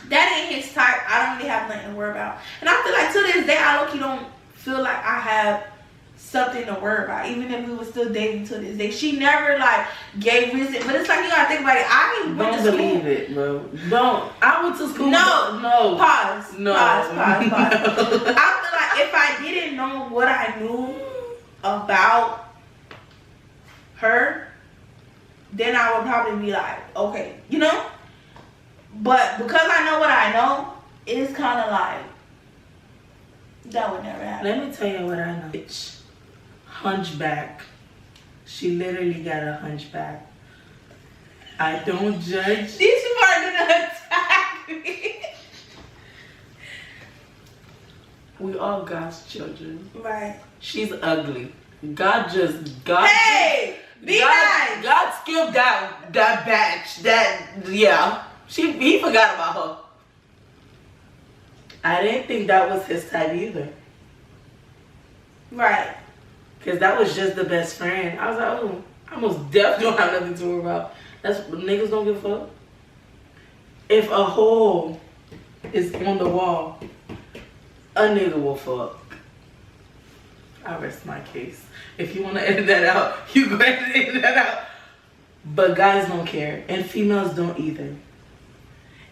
That ain't his type. I don't really have nothing to worry about. And I feel like to this day, I low-key don't feel like I have something to worry about. Even if we were still dating to this day. She never, like, gave reason. But it's like, you gotta think about it. I ain't went to school. Don't believe it, bro. Don't. I went to school. No. Pause. No. Pause. No. I feel like if I didn't know what I knew about her, then I would probably be like, okay, you know? But because I know what I know, it's kind of like, that would never happen. Let me tell you what I know. Bitch. Hunchback. She literally got a hunchback. I don't judge. These people are going to attack me. We all God's children. Right. She's ugly. God. Hey! Be nice! God skipped that batch. He forgot about her. I didn't think that was his type either. Right. Because that was just the best friend. I was like, oh, I most definitely don't have nothing to worry about. That's niggas don't give a fuck. If a hole is on the wall, a nigga will fuck. I rest my case. If you want to edit that out, you go ahead and edit that out. But guys don't care. And females don't either.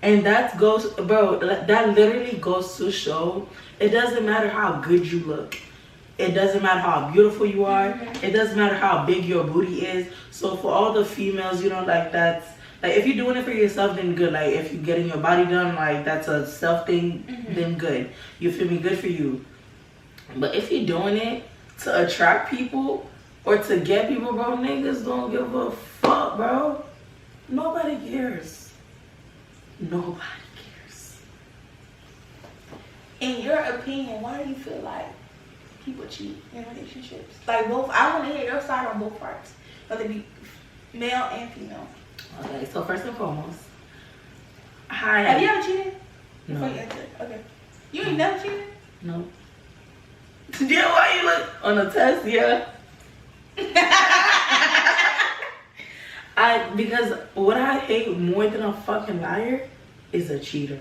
And that goes, bro, that literally goes to show, it doesn't matter how good you look. It doesn't matter how beautiful you are. It doesn't matter how big your booty is. So for all the females, you know, like that's, like if you're doing it for yourself, then good. Like if you're getting your body done, like that's a self thing, then good. You feel me? Good for you. But if you're doing it to attract people or to get people, bro, niggas don't give a fuck, bro. Nobody cares. Nobody cares. In your opinion, why do you feel like people cheat in relationships? Like both, I want to hear your side on both parts, whether it be male and female. Okay, so first and foremost, have you ever cheated? No. Before you answer? Okay. You ain't never cheated? No. Yeah, why you look on the test? Yeah. Because what I hate more than a fucking liar is a cheater.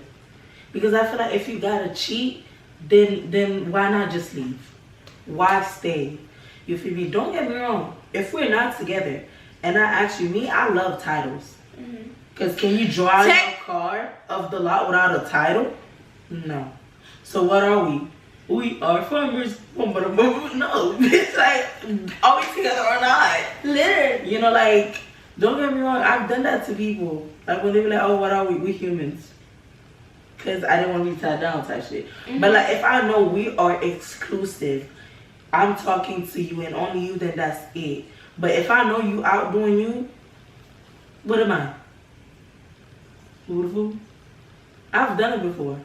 Because I feel like if you gotta cheat, then why not just leave? Why stay? You feel me? Don't get me wrong. If we're not together, and I love titles. Because can you drive a car off the lot without a title? No. So what are we? We are farmers. No. It's like, are we together or not? Literally. You know, like, don't get me wrong. I've done that to people. Like, when they be like, oh, what are we? We humans. Because I didn't want to be tied down type shit. But, like, if I know we are exclusive, I'm talking to you and only you, then that's it. But if I know you outdoing you, what am I? Beautiful? I've done it before.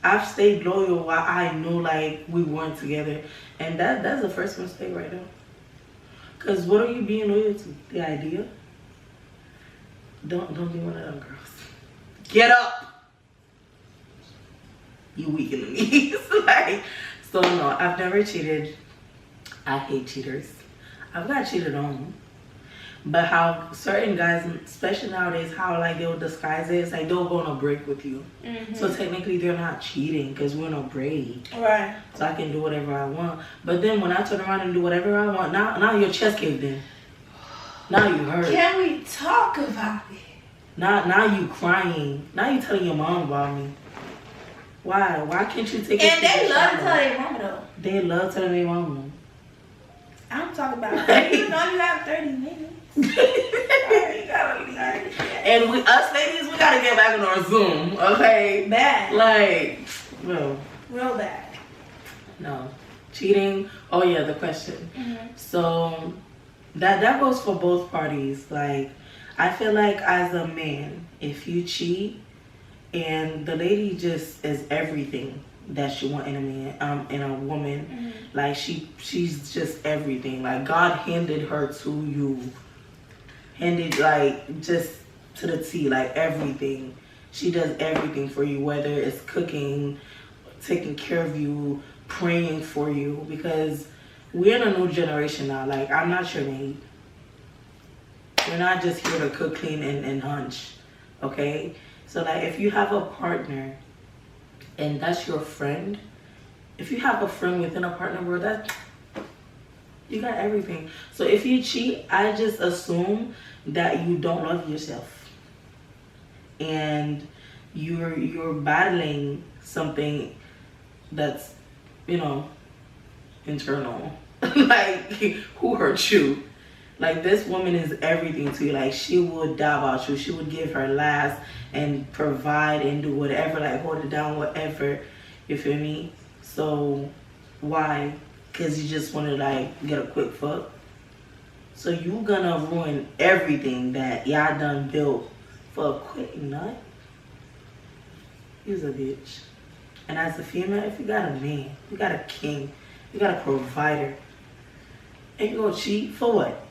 I've stayed loyal while I know like we weren't together. And that's the first mistake right now. Cause what are you being loyal to? The idea? Don't be one of them girls. Get up! You weak in the knees. Like, so no, I've never cheated. I hate cheaters. I've got cheated on. But how certain guys, especially nowadays, how like they'll disguise it, it's like they'll go on a break with you. So technically they're not cheating because we're on a break. Right. So I can do whatever I want. But then when I turn around and do whatever I want, now your chest caved in. Now you hurt. Can we talk about it? Now you crying. Now you telling your mom about me. Why? Why can't you take it? And they love to tell their mama though. They love telling their mama. I'm talking about you know you have 30 minutes. Sorry, you gotta leave. And us ladies, we gotta get back on our Zoom, okay? Bad. Like, well, Real bad. No. Cheating. Oh yeah, the question. So that goes for both parties. Like, I feel like as a man, if you cheat and the lady just is everything that you want in a man, in a woman, like she's just everything. Like, God handed her to you, handed, like, just to the T, like everything. She does everything for you, whether it's cooking, taking care of you, praying for you, because we're in a new generation now. Like, I'm not your maid. We're not just here to cook, clean, and hunch, okay? So, like, if you have a partner and that's your friend, if you have a friend within a partner, bro, that you got everything. So if you cheat, I just assume that you don't love yourself and you're battling something that's, you know, internal. Like, who hurt you? Like, this woman is everything to you. Like, she would die about you. She would give her last and provide and do whatever, like hold it down, whatever. You feel me? So why? Because you just want to, like, get a quick fuck. So you gonna ruin everything that y'all done built for a quick nut? You's a bitch. And as a female, if you got a man, you got a king, you got a provider, and you gonna cheat for what?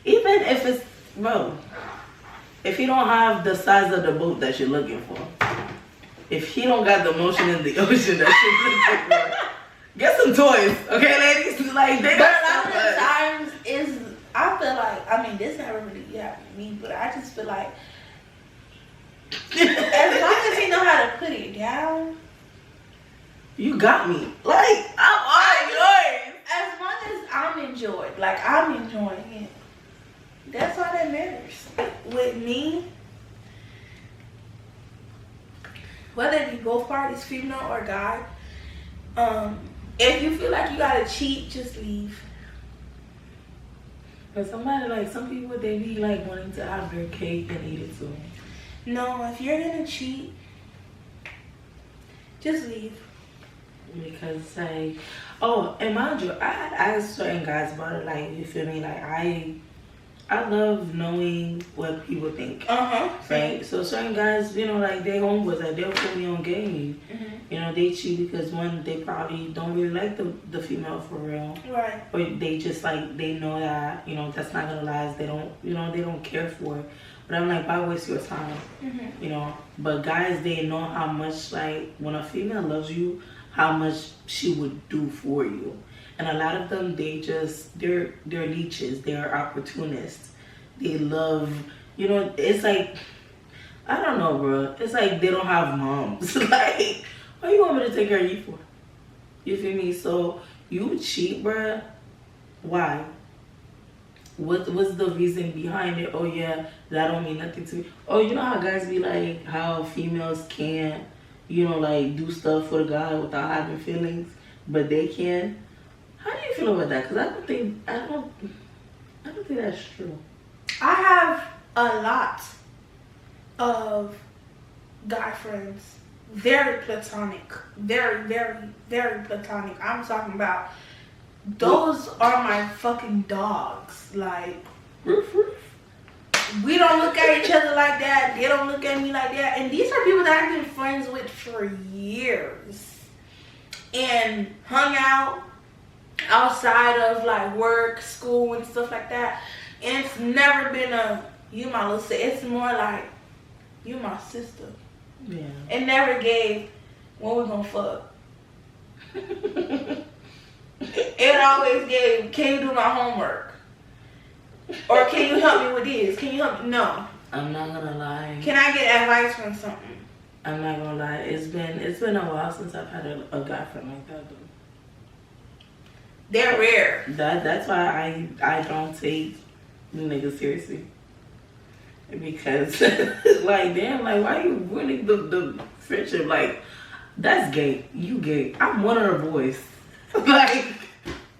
Even if it's, bro, if he don't have the size of the boat that you're looking for, if he don't got the motion in the ocean that you're looking for, get some toys, okay, ladies? Like, they got But a lot of times is, I feel like, I mean, this never really happened to me, but I just feel like, as long as he know how to put it down, you got me. Like, I'm all yours. as long as I'm enjoyed, like, I'm enjoying it, that's all that matters. With me, whether it be both parties, female or guy, if you feel like you gotta cheat, just leave. But somebody, like, some people, they be like wanting to have their cake and eat it too. No, if you're gonna cheat, just leave. Because, like, oh, and mind you, I asked certain guys about it. Like, you feel me? Like, I love knowing what people think. Right? So certain guys, you know, like, they homeboys, like, they'll put me on game. You know, they cheat because, one, they probably don't really like the female for real. Right. Or they just, like, they know that, you know, that's not gonna last. They don't, you know, they don't care for it. But I'm like, why waste your time? You know? But guys, they know how much, like, when a female loves you, how much she would do for you. And a lot of them, they just, they're leeches, they're opportunists. They love, you know, it's like, I don't know, bro. It's like they don't have moms. Like, what you want me to take care of you for? You feel me? So, you cheat, bro. Why? What's the reason behind it? Oh, yeah, that don't mean nothing to me. Oh, you know how guys be like, how females can't, you know, like, do stuff for the guy without having feelings, but they can? How do you feel about that? Because I don't think that's true. I have a lot of guy friends, very platonic, very, very, very platonic. I'm talking about, those are my fucking dogs. Like, we don't look at each other like that. They don't look at me like that. And these are people that I've been friends with for years and hung out outside of, like, work, school, and stuff like that. And it's never been a, you my little sister. It's more like, you my sister. Yeah. It never gave, when we gonna fuck. It always gave, can you do my homework? Or can you help me with this? Can you help me? No. I'm not gonna lie. Can I get advice from something? I'm not gonna lie. It's been a while since I've had a guy friend like that, though. They're rare. That's why I don't take niggas seriously. Because, like, damn, like, why you ruining the friendship? Like, that's gay. You gay. I'm one of the boys. Like,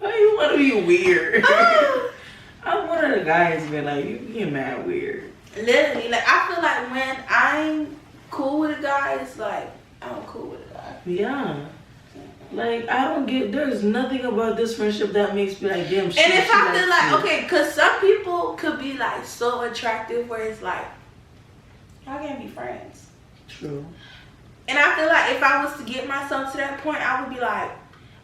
why you want to be weird? I'm one of the guys, man. Like, you get mad weird. Literally, like, I feel like when I'm cool with a guy, it's like, I'm cool with a guy. Yeah. Like, I don't get, there's nothing about this friendship that makes me like, damn, shit. And if I feel like, okay, because some people could be like so attractive where it's like, y'all can't be friends. True. And I feel like if I was to get myself to that point, I would be like,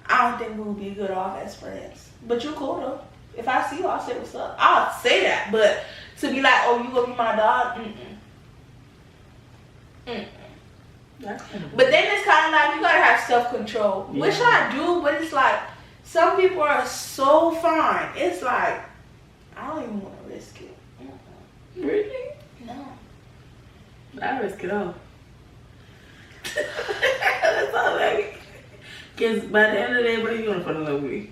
I don't think we would be good off as friends. But you're cool though. If I see you, I'll say what's up. I'll say that. But to be like, oh, you gonna be my dog? That's kind of But then it's kind of like you gotta have self-control, Yeah. which I do. But it's like some people are so fine. It's like I don't even want to risk it. Really? No. I risk it all. That's all like. Because by the end of the day, bro, you gonna fall in love with me.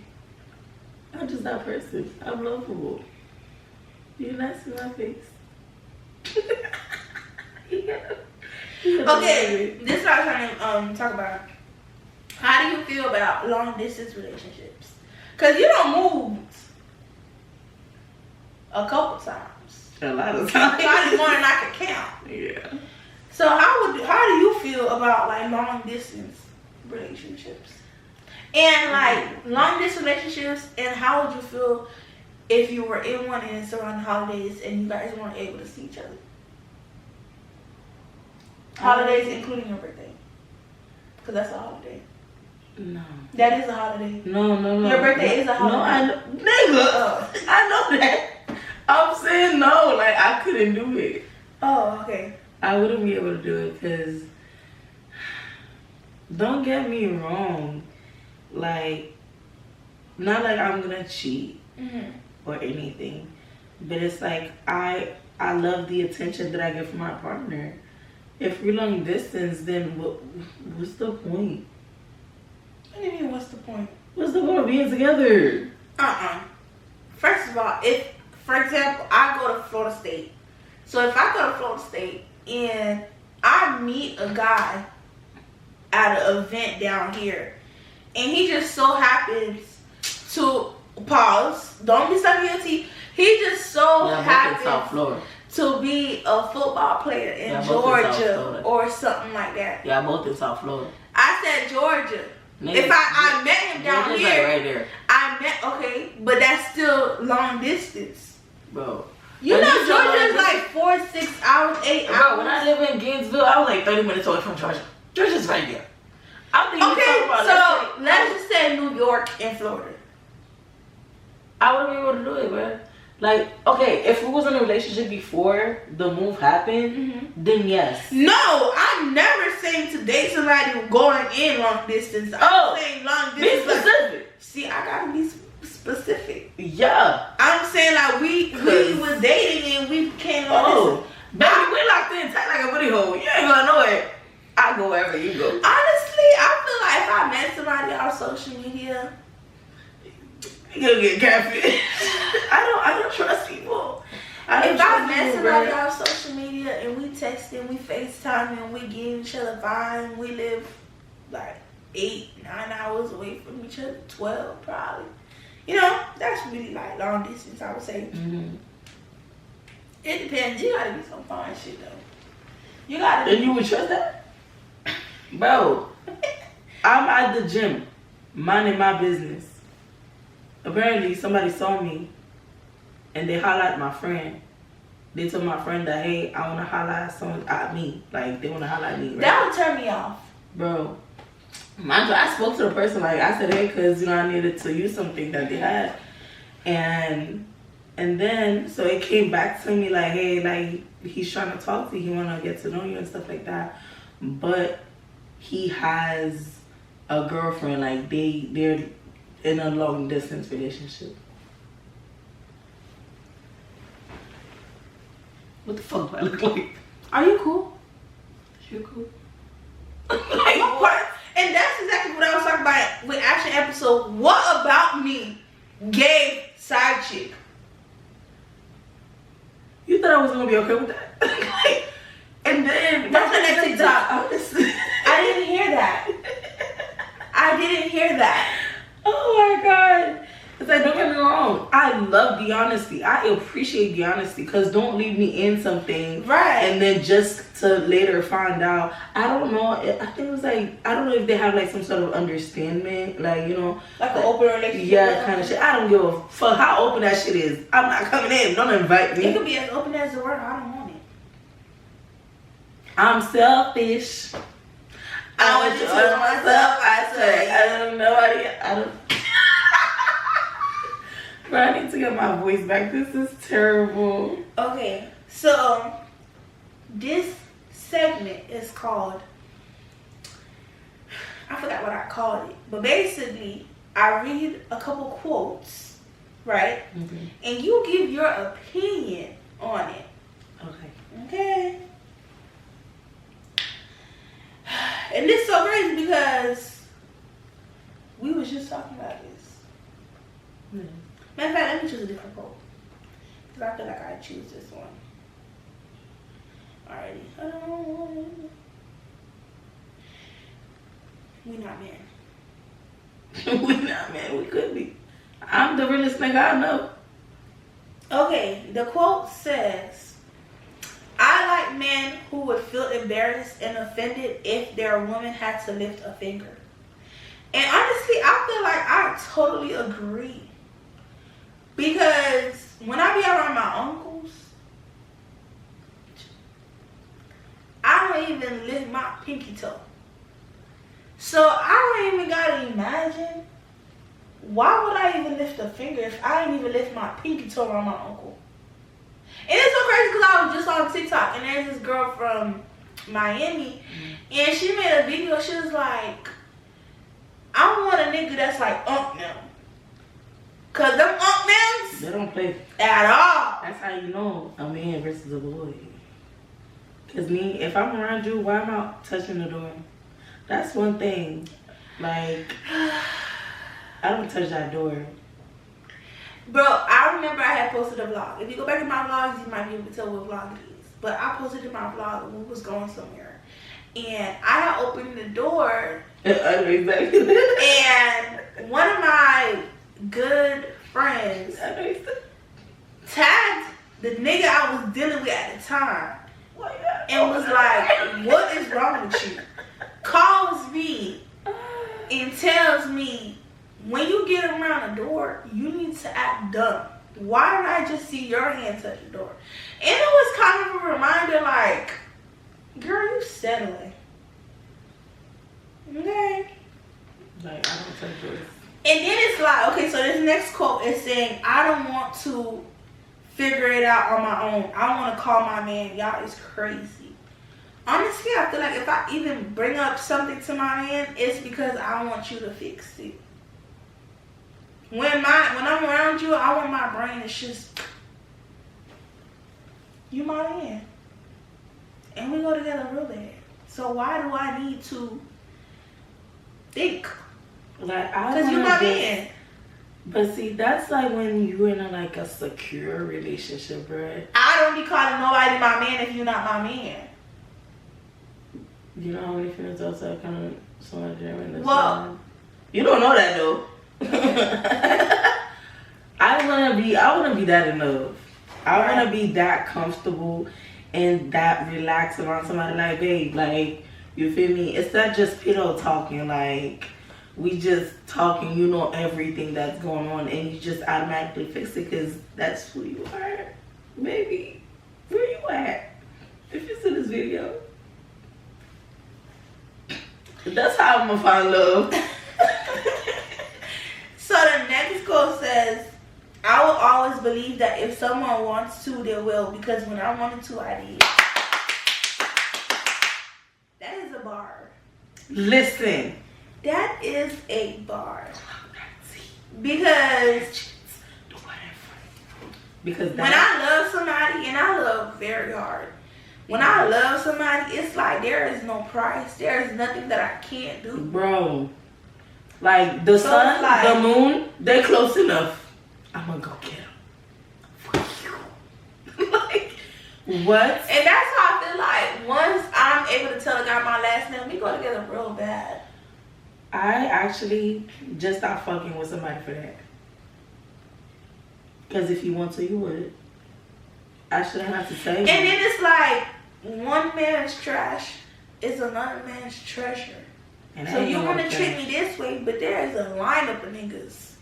I'm just that person. I'm lovable. You not see my face. Okay, this is what I'm trying to talk about. How do you feel about long distance relationships? Cause you don't move a couple times. A lot of times. Probably more than I can count. Yeah. So how do you feel about like long distance relationships? And like long distance relationships, and how would you feel if you were in one and it's around the holidays and you guys weren't able to see each other? Holidays including your birthday. Because that's a holiday. No. That is a holiday. No. Your birthday is a holiday. No, I know. Nigga, I know that. I'm saying no, like I couldn't do it. Oh, okay. I wouldn't be able to do it because, don't get me wrong, like, not like I'm gonna cheat or anything, but it's like I love the attention that I get from my partner. If we're long distance, then what's the point? What do you mean, what's the point? What's the point of being together? First of all, if, for example, I go to Florida State. So if I go to Florida State and I meet a guy at an event down here, and he just so happens to, pause, don't be so guilty, he just so happens to be a football player in Georgia or something like that. Yeah, both in South Florida. I said Georgia. Nigga, if I met him down Georgia's here, like right there. Okay, but that's still long distance. Bro. You know Georgia is like 4, 6 hours, 8 hours. Bro, when I live in Gainesville, I was like 30 minutes away from Georgia. Georgia's right there. Okay, so let's just say New York and Florida. I wouldn't be able to do it, bro. Like, okay, if we was in a relationship before the move happened, then yes. No, I'm never saying to date somebody going in long distance. I'm saying long distance. Be specific. See, I gotta be specific. Yeah. I'm saying like we was dating and we came long distance. Baby, we locked in tight like a booty hole. You ain't gonna know it. I go wherever you go. Honestly, I feel like if I met somebody on social media, you gonna get catfish. I don't trust people. If I met somebody on social media and we texting, we FaceTime and we give each other vibe, we live like 8, 9 hours away from each other, 12 probably. You know, that's really like long distance, I would say. It depends. You gotta be some fine shit though. You gotta. And you would trust that? Bro, I'm at the gym, minding my business. Apparently, somebody saw me, and they hollered at my friend. They told my friend that, hey, I want to holler at someone at me. Like, they want to holler at me, right? That would turn me off. Bro, mind you, I spoke to the person, like, I said, hey, because, you know, I needed to use something that they had. And then, so it came back to me, like, hey, like, he's trying to talk to you. He want to get to know you and stuff like that. But he has a girlfriend, like, they're in a long distance relationship. What the fuck do I look like? Are you cool? You cool? Like, what? And that's exactly what I was talking about with Action Episode. What about me gave side chick? You thought I was gonna be okay with that? And then that's the next TikTok. I didn't hear that. I didn't hear that. Oh my god. It's like, don't get me wrong. I I love the honesty. I appreciate the honesty, because don't leave me in something. Right. And then just to later find out. I don't know. I think it was like, I don't know if they have like some sort of understanding. Like, you know. Like an open relationship. Yeah, kind of shit. I don't give a fuck how open that shit is. I'm not coming in. Don't invite me. It could be as open as the word. I don't want it. I'm selfish. I want you to myself. I say, I don't know. I don't. Bro, I need to get my voice back. This is terrible. Okay, so this segment is called, I forgot what I called it, but basically I read a couple quotes, right? Mm-hmm. And you give your opinion on it. Okay. Okay. And this is so crazy because we was just talking about this. Mm-hmm. Matter of fact, let me choose a different quote. Because I feel like I choose this one. Alrighty. We not married. We not, man. We could be. I'm the realest nigga I know. Okay, the quote says, I like men who would feel embarrassed and offended if their woman had to lift a finger. And honestly, I feel like I totally agree. Because when I be around my uncles, I don't even lift my pinky toe. So I don't even gotta imagine, why would I even lift a finger if I didn't even lift my pinky toe around my uncle? And it's so crazy because I was just on TikTok and there's this girl from Miami and she made a video. She was like, I want a nigga that's like now. Cause them names, They don't play at all. That's how you know a man versus a boy. Cause me, if I'm around you, why am I touching the door? That's one thing. Like, I don't touch that door. Bro, I remember I had posted a vlog. If you go back in my vlogs, you might be able to tell what vlog it is. But I posted in my vlog when we was going somewhere. And I had opened the door. I know exactly. And one of my good friends tagged the nigga I was dealing with at the time and was like, what is wrong with you? Calls me and tells me, when you get around the door, you need to act dumb. Why did I just see your hand touch the door? And it was kind of a reminder like, girl, you settling. Okay? Like, I don't touch doors. And then it's like, okay, so this next quote is saying, I don't want to figure it out on my own. I want to call my man. Y'all is crazy. Honestly, I feel like if I even bring up something to my man, it's because I want you to fix it. When I'm around you, I want my brain to just, you my man. And we go together real bad. So why do I need to think? Like, Because you my man. But see, that's like when you're in a secure relationship, right? I don't be calling nobody my man if you're not my man. You know how many females outside kind of someone in this? Well, you don't know that though. I wanna be that in love. I wanna be that comfortable and that relaxed around somebody like, babe, like, you feel me? It's not just pillow talking, like, we just talking, you know everything that's going on and you just automatically fix it because that's who you are. Baby, where you at? If you see this video. That's how I'm gonna find love. So the next quote says, I will always believe that if someone wants to, they will, because when I wanted to, I did. That is a bar. Listen. That is a bar. Because when I love somebody, and I love very hard, when I love somebody, it's like there is no price. There is nothing that I can't do. Bro. Like, the sun, the moon, they're close enough. I'm gonna go get them. For you. Like, what? And that's how I feel like once I'm able to tell a guy my last name, we go together real bad. I actually just stopped fucking with somebody for that. Because if you want to, you would. I shouldn't have to tell you. And then it's like, one man's trash is another man's treasure. And so you want to treat me this way, but there's a lineup of niggas.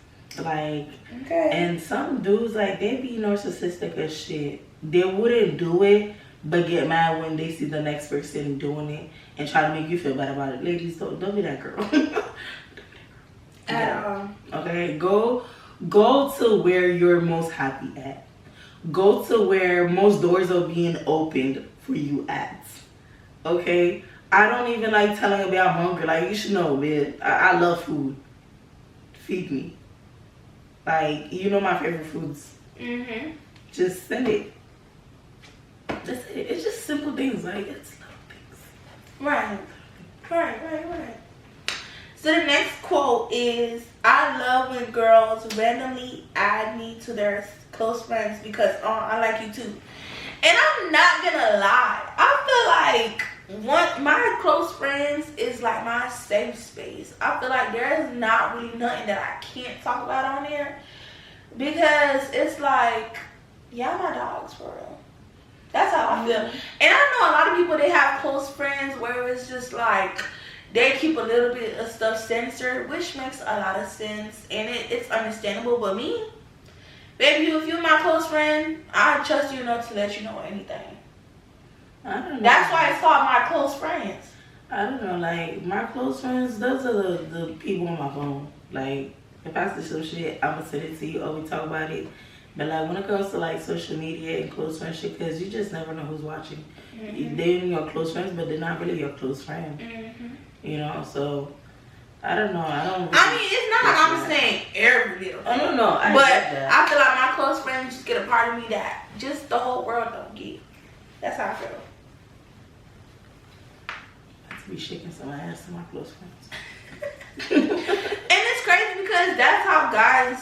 Like, okay. And some dudes, like, they be narcissistic as shit. They wouldn't do it, but get mad when they see the next person doing it and try to make you feel bad about it. Ladies, don't be that girl. At all. Okay, go to where you're most happy at. Go to where most doors are being opened for you at. Okay? I don't even like telling a bitch I'm hungry. Like, you should know, bitch. I love food. Feed me. Like, you know my favorite foods. Mm-hmm. Just send it. Just say it. It's just simple things. Like, it's little things. Right. So the next quote is, I love when girls randomly add me to their close friends because I like you too. And I'm not gonna lie. I feel like my close friends is like my safe space. I feel like there's not really nothing that I can't talk about on there. Because it's like, y'all my dogs for real. That's how I feel. And I know a lot of people, they have close friends where it's just like, they keep a little bit of stuff censored, which makes a lot of sense. And it's understandable. But me, baby, if you're my close friend, I trust you enough to let you know anything. I don't know. That's why it's called my close friends. I don't know. Like, my close friends, those are the people on my phone. Like, if I see some shit, I'm going to send it to you or we talk about it. But, like, when it comes to, like, social media and close friendship, because you just never know who's watching. Mm-hmm. They're your close friends, but they're not really your close friend. Mm-hmm. You know, so I don't know. I mean, it's not like I'm saying every little thing. I don't know. But I feel like my close friends just get a part of me that just the whole world don't get. That's how I feel. I have to be shaking some ass to my close friends. And it's crazy because that's how guys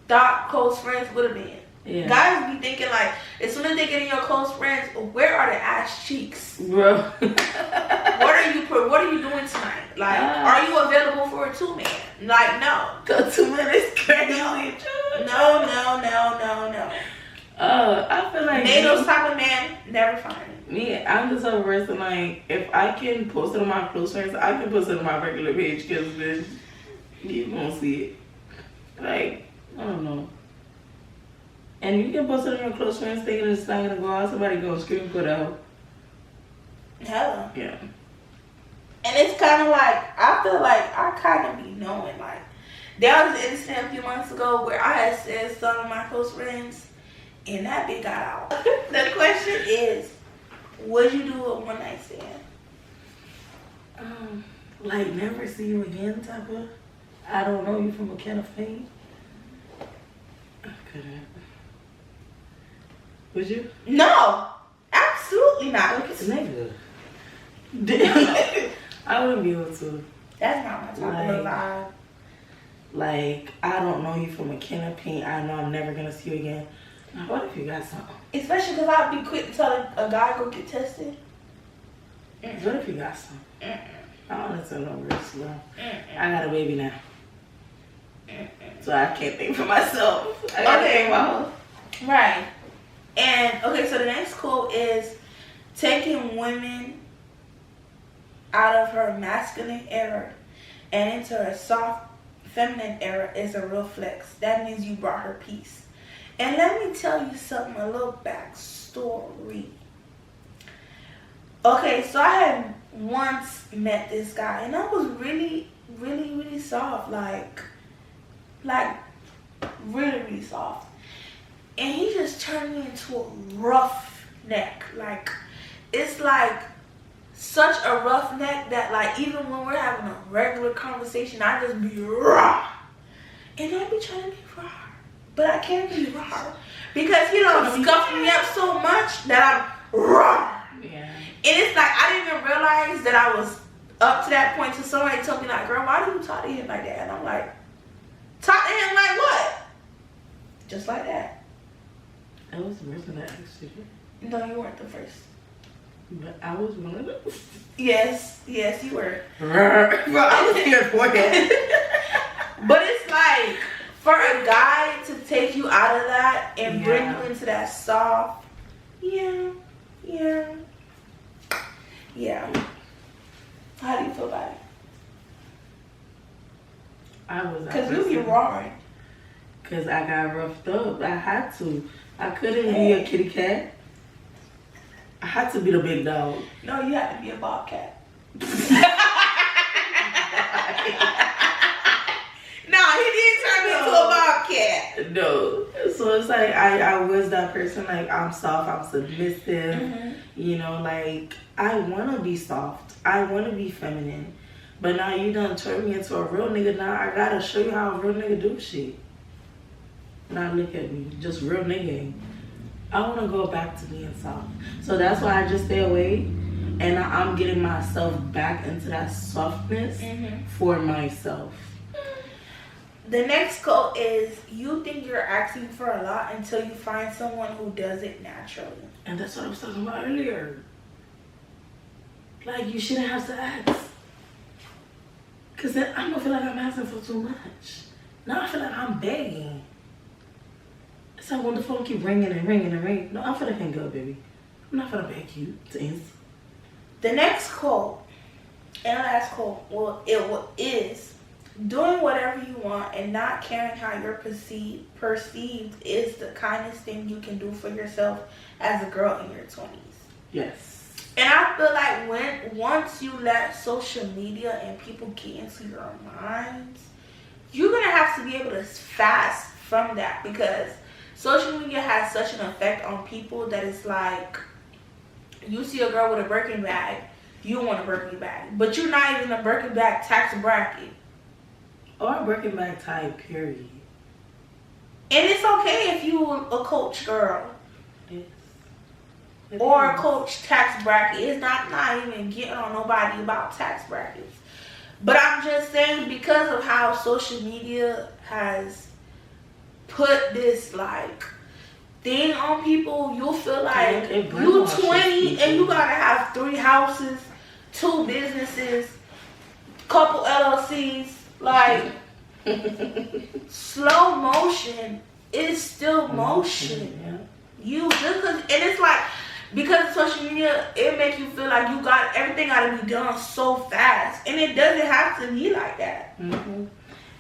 thought close friends would have been. Yeah. Guys be thinking like, as soon as they get in your close friends, where are the ass cheeks, bro? What are you doing tonight? Like, are you available for a 2-man? Like, no. The 2-man is crazy. No. I feel like those type of man never find it. Me, I'm the type of person, like, if I can post it on my close friends, I can post it on my regular page because then you gonna see it. Like, I don't know. And you can post it on your close friends thinking it's not gonna go out. Somebody gonna scream for the help. Hello. Yeah. And it's kind of like, I feel like I kind of be knowing. Like, there was an incident a few months ago where I had said some of my close friends, and that bitch got out. The question is, would you do a one-night stand? Like, never see you again type of, I don't know you from a can of paint. I couldn't. Would you? No, absolutely not. Nigga. I wouldn't be able to. That's not my type of vibe. Like, I don't know you from a can of paint. I know I'm never gonna see you again. Now, what if you got something? Especially because I'd be quick to tell a guy go get tested. What if you got something? I don't want to tell no real slow. I got a baby now. So I can't think for myself. I gotta think about. Right. And, okay, so the next quote is, taking women out of her masculine era and into her soft feminine era is a real flex. That means you brought her peace. And let me tell you something, a little backstory. Okay, so I had once met this guy, and I was really, really, really soft. Like really, really soft. And he just turned me into a rough neck. Like, it's like such a rough neck that, like, even when we're having a regular conversation, I just be raw. And I be trying to be raw. But I can't be raw. Because he don't scuff me up so much that I'm raw. Yeah. And it's like, I didn't even realize that I was up to that point till somebody told me, like, girl, why do you talk to him like that? And I'm like, talk to him like what? Just like that. I was the person that asked you. No, you weren't the first. But I was one of them. Yes, you were. I was here for that. But it's like, for a guy to take you out of that and bring you into that soft. Yeah. How do you feel about it? I was. Because you be roaring. Because I got roughed up. I had to. I couldn't be a kitty cat. I had to be the big dog. No, you had to be a bobcat. No, he didn't turn me into a bobcat. No. So it's like I was that person, like I'm soft, I'm submissive. You know, like I wanna be soft. I wanna be feminine. But now you done turned me into a real nigga. Now I gotta show you how a real nigga do shit. Now look at me, just real nigga. I wanna go back to being soft. So that's why I just stay away. And I'm getting myself back into that softness for myself. The next quote is, you think you're asking for a lot until you find someone who does it naturally. And that's what I was talking about earlier. Like, you shouldn't have to ask. Because then I'm going to feel like I'm asking for too much. Now I feel like I'm begging. It's like when the phone keep ringing and ringing and ringing. No, I'm finna hang up, baby. I'm not finna beg you to answer. The next quote, and the last quote, is doing whatever you want and not caring how you're perceived is the kindest thing you can do for yourself as a girl in your 20s. Yes. And I feel like once you let social media and people get into your minds, you're gonna have to be able to fast from that, because social media has such an effect on people that it's like, you see a girl with a Birkin bag, you want a Birkin bag, but you're not even a Birkin bag tax bracket. Or a Birkin bag type, period. And it's okay if you a Coach girl. Or a Coach tax bracket. It's not even getting on nobody about tax brackets. But I'm just saying, because of how social media has put this like thing on people, you'll feel like you 20 and you gotta have 3 houses, 2 businesses, couple LLCs. Like, slow motion is still motion. Yeah. You just and it's like, because of social media, it makes you feel like you got everything gotta be done so fast, and it doesn't have to be like that. And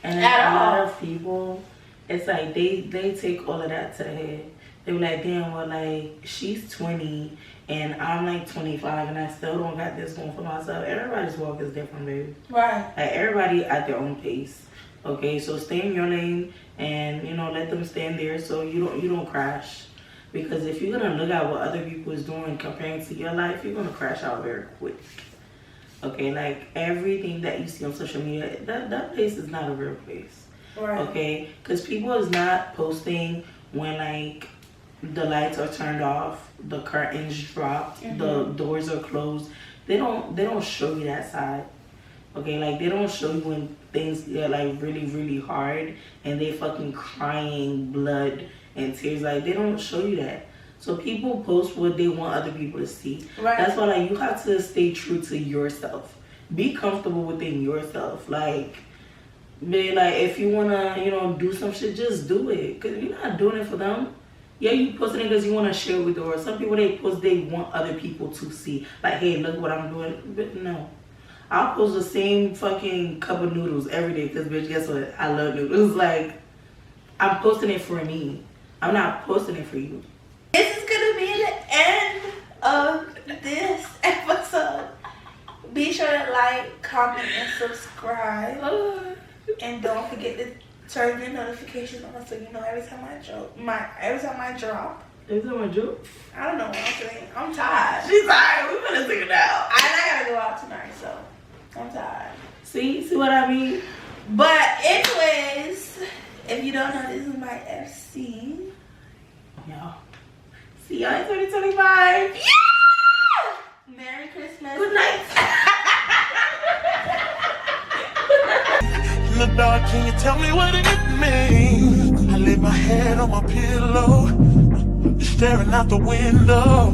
a lot of people, it's like they take all of that to the head. They be like, damn, well, like, she's 20 and I'm like 25 and I still don't got this going for myself. Everybody's walk is different, baby. Right. Like, everybody at their own pace. Okay, so stay in your lane and, you know, let them stand there so you don't crash. Because if you're gonna look at what other people is doing comparing to your life, you're gonna crash out very quick. Okay, like everything that you see on social media, that place is not a real place. Right. Okay, because people is not posting when like the lights are turned off, the curtains dropped, the doors are closed. They don't show you that side. Okay, like they don't show you when things get like really, really hard and they fucking crying blood and tears. Like, they don't show you that. So people post what they want other people to see. Right. That's why, like, you have to stay true to yourself. Be comfortable within yourself. Like, be like, if you wanna, you know, do some shit, just do it. Cause you're not doing it for them. Yeah, you posting it because you want to share with the world. Some people, they post, they want other people to see. Like, hey, look what I'm doing. But no. I'll post the same fucking cup of noodles every day because, bitch, guess what? I love noodles. Like, I'm posting it for me. I'm not posting it for you. This is gonna be the end of this episode. Be sure to like, comment, and subscribe. And don't forget to turn your notifications on so you know every time I drop. Every time I drop. I don't know what I'm saying. I'm tired. She's tired. We're gonna take it out. I gotta go out tonight, so I'm tired. See what I mean? But anyways, if you don't know, this is my FC. Y'all. See y'all in 2025. Yeah! Merry Christmas. Good night. In the dark, can you tell me what it means? I lay my head on my pillow, staring out the window.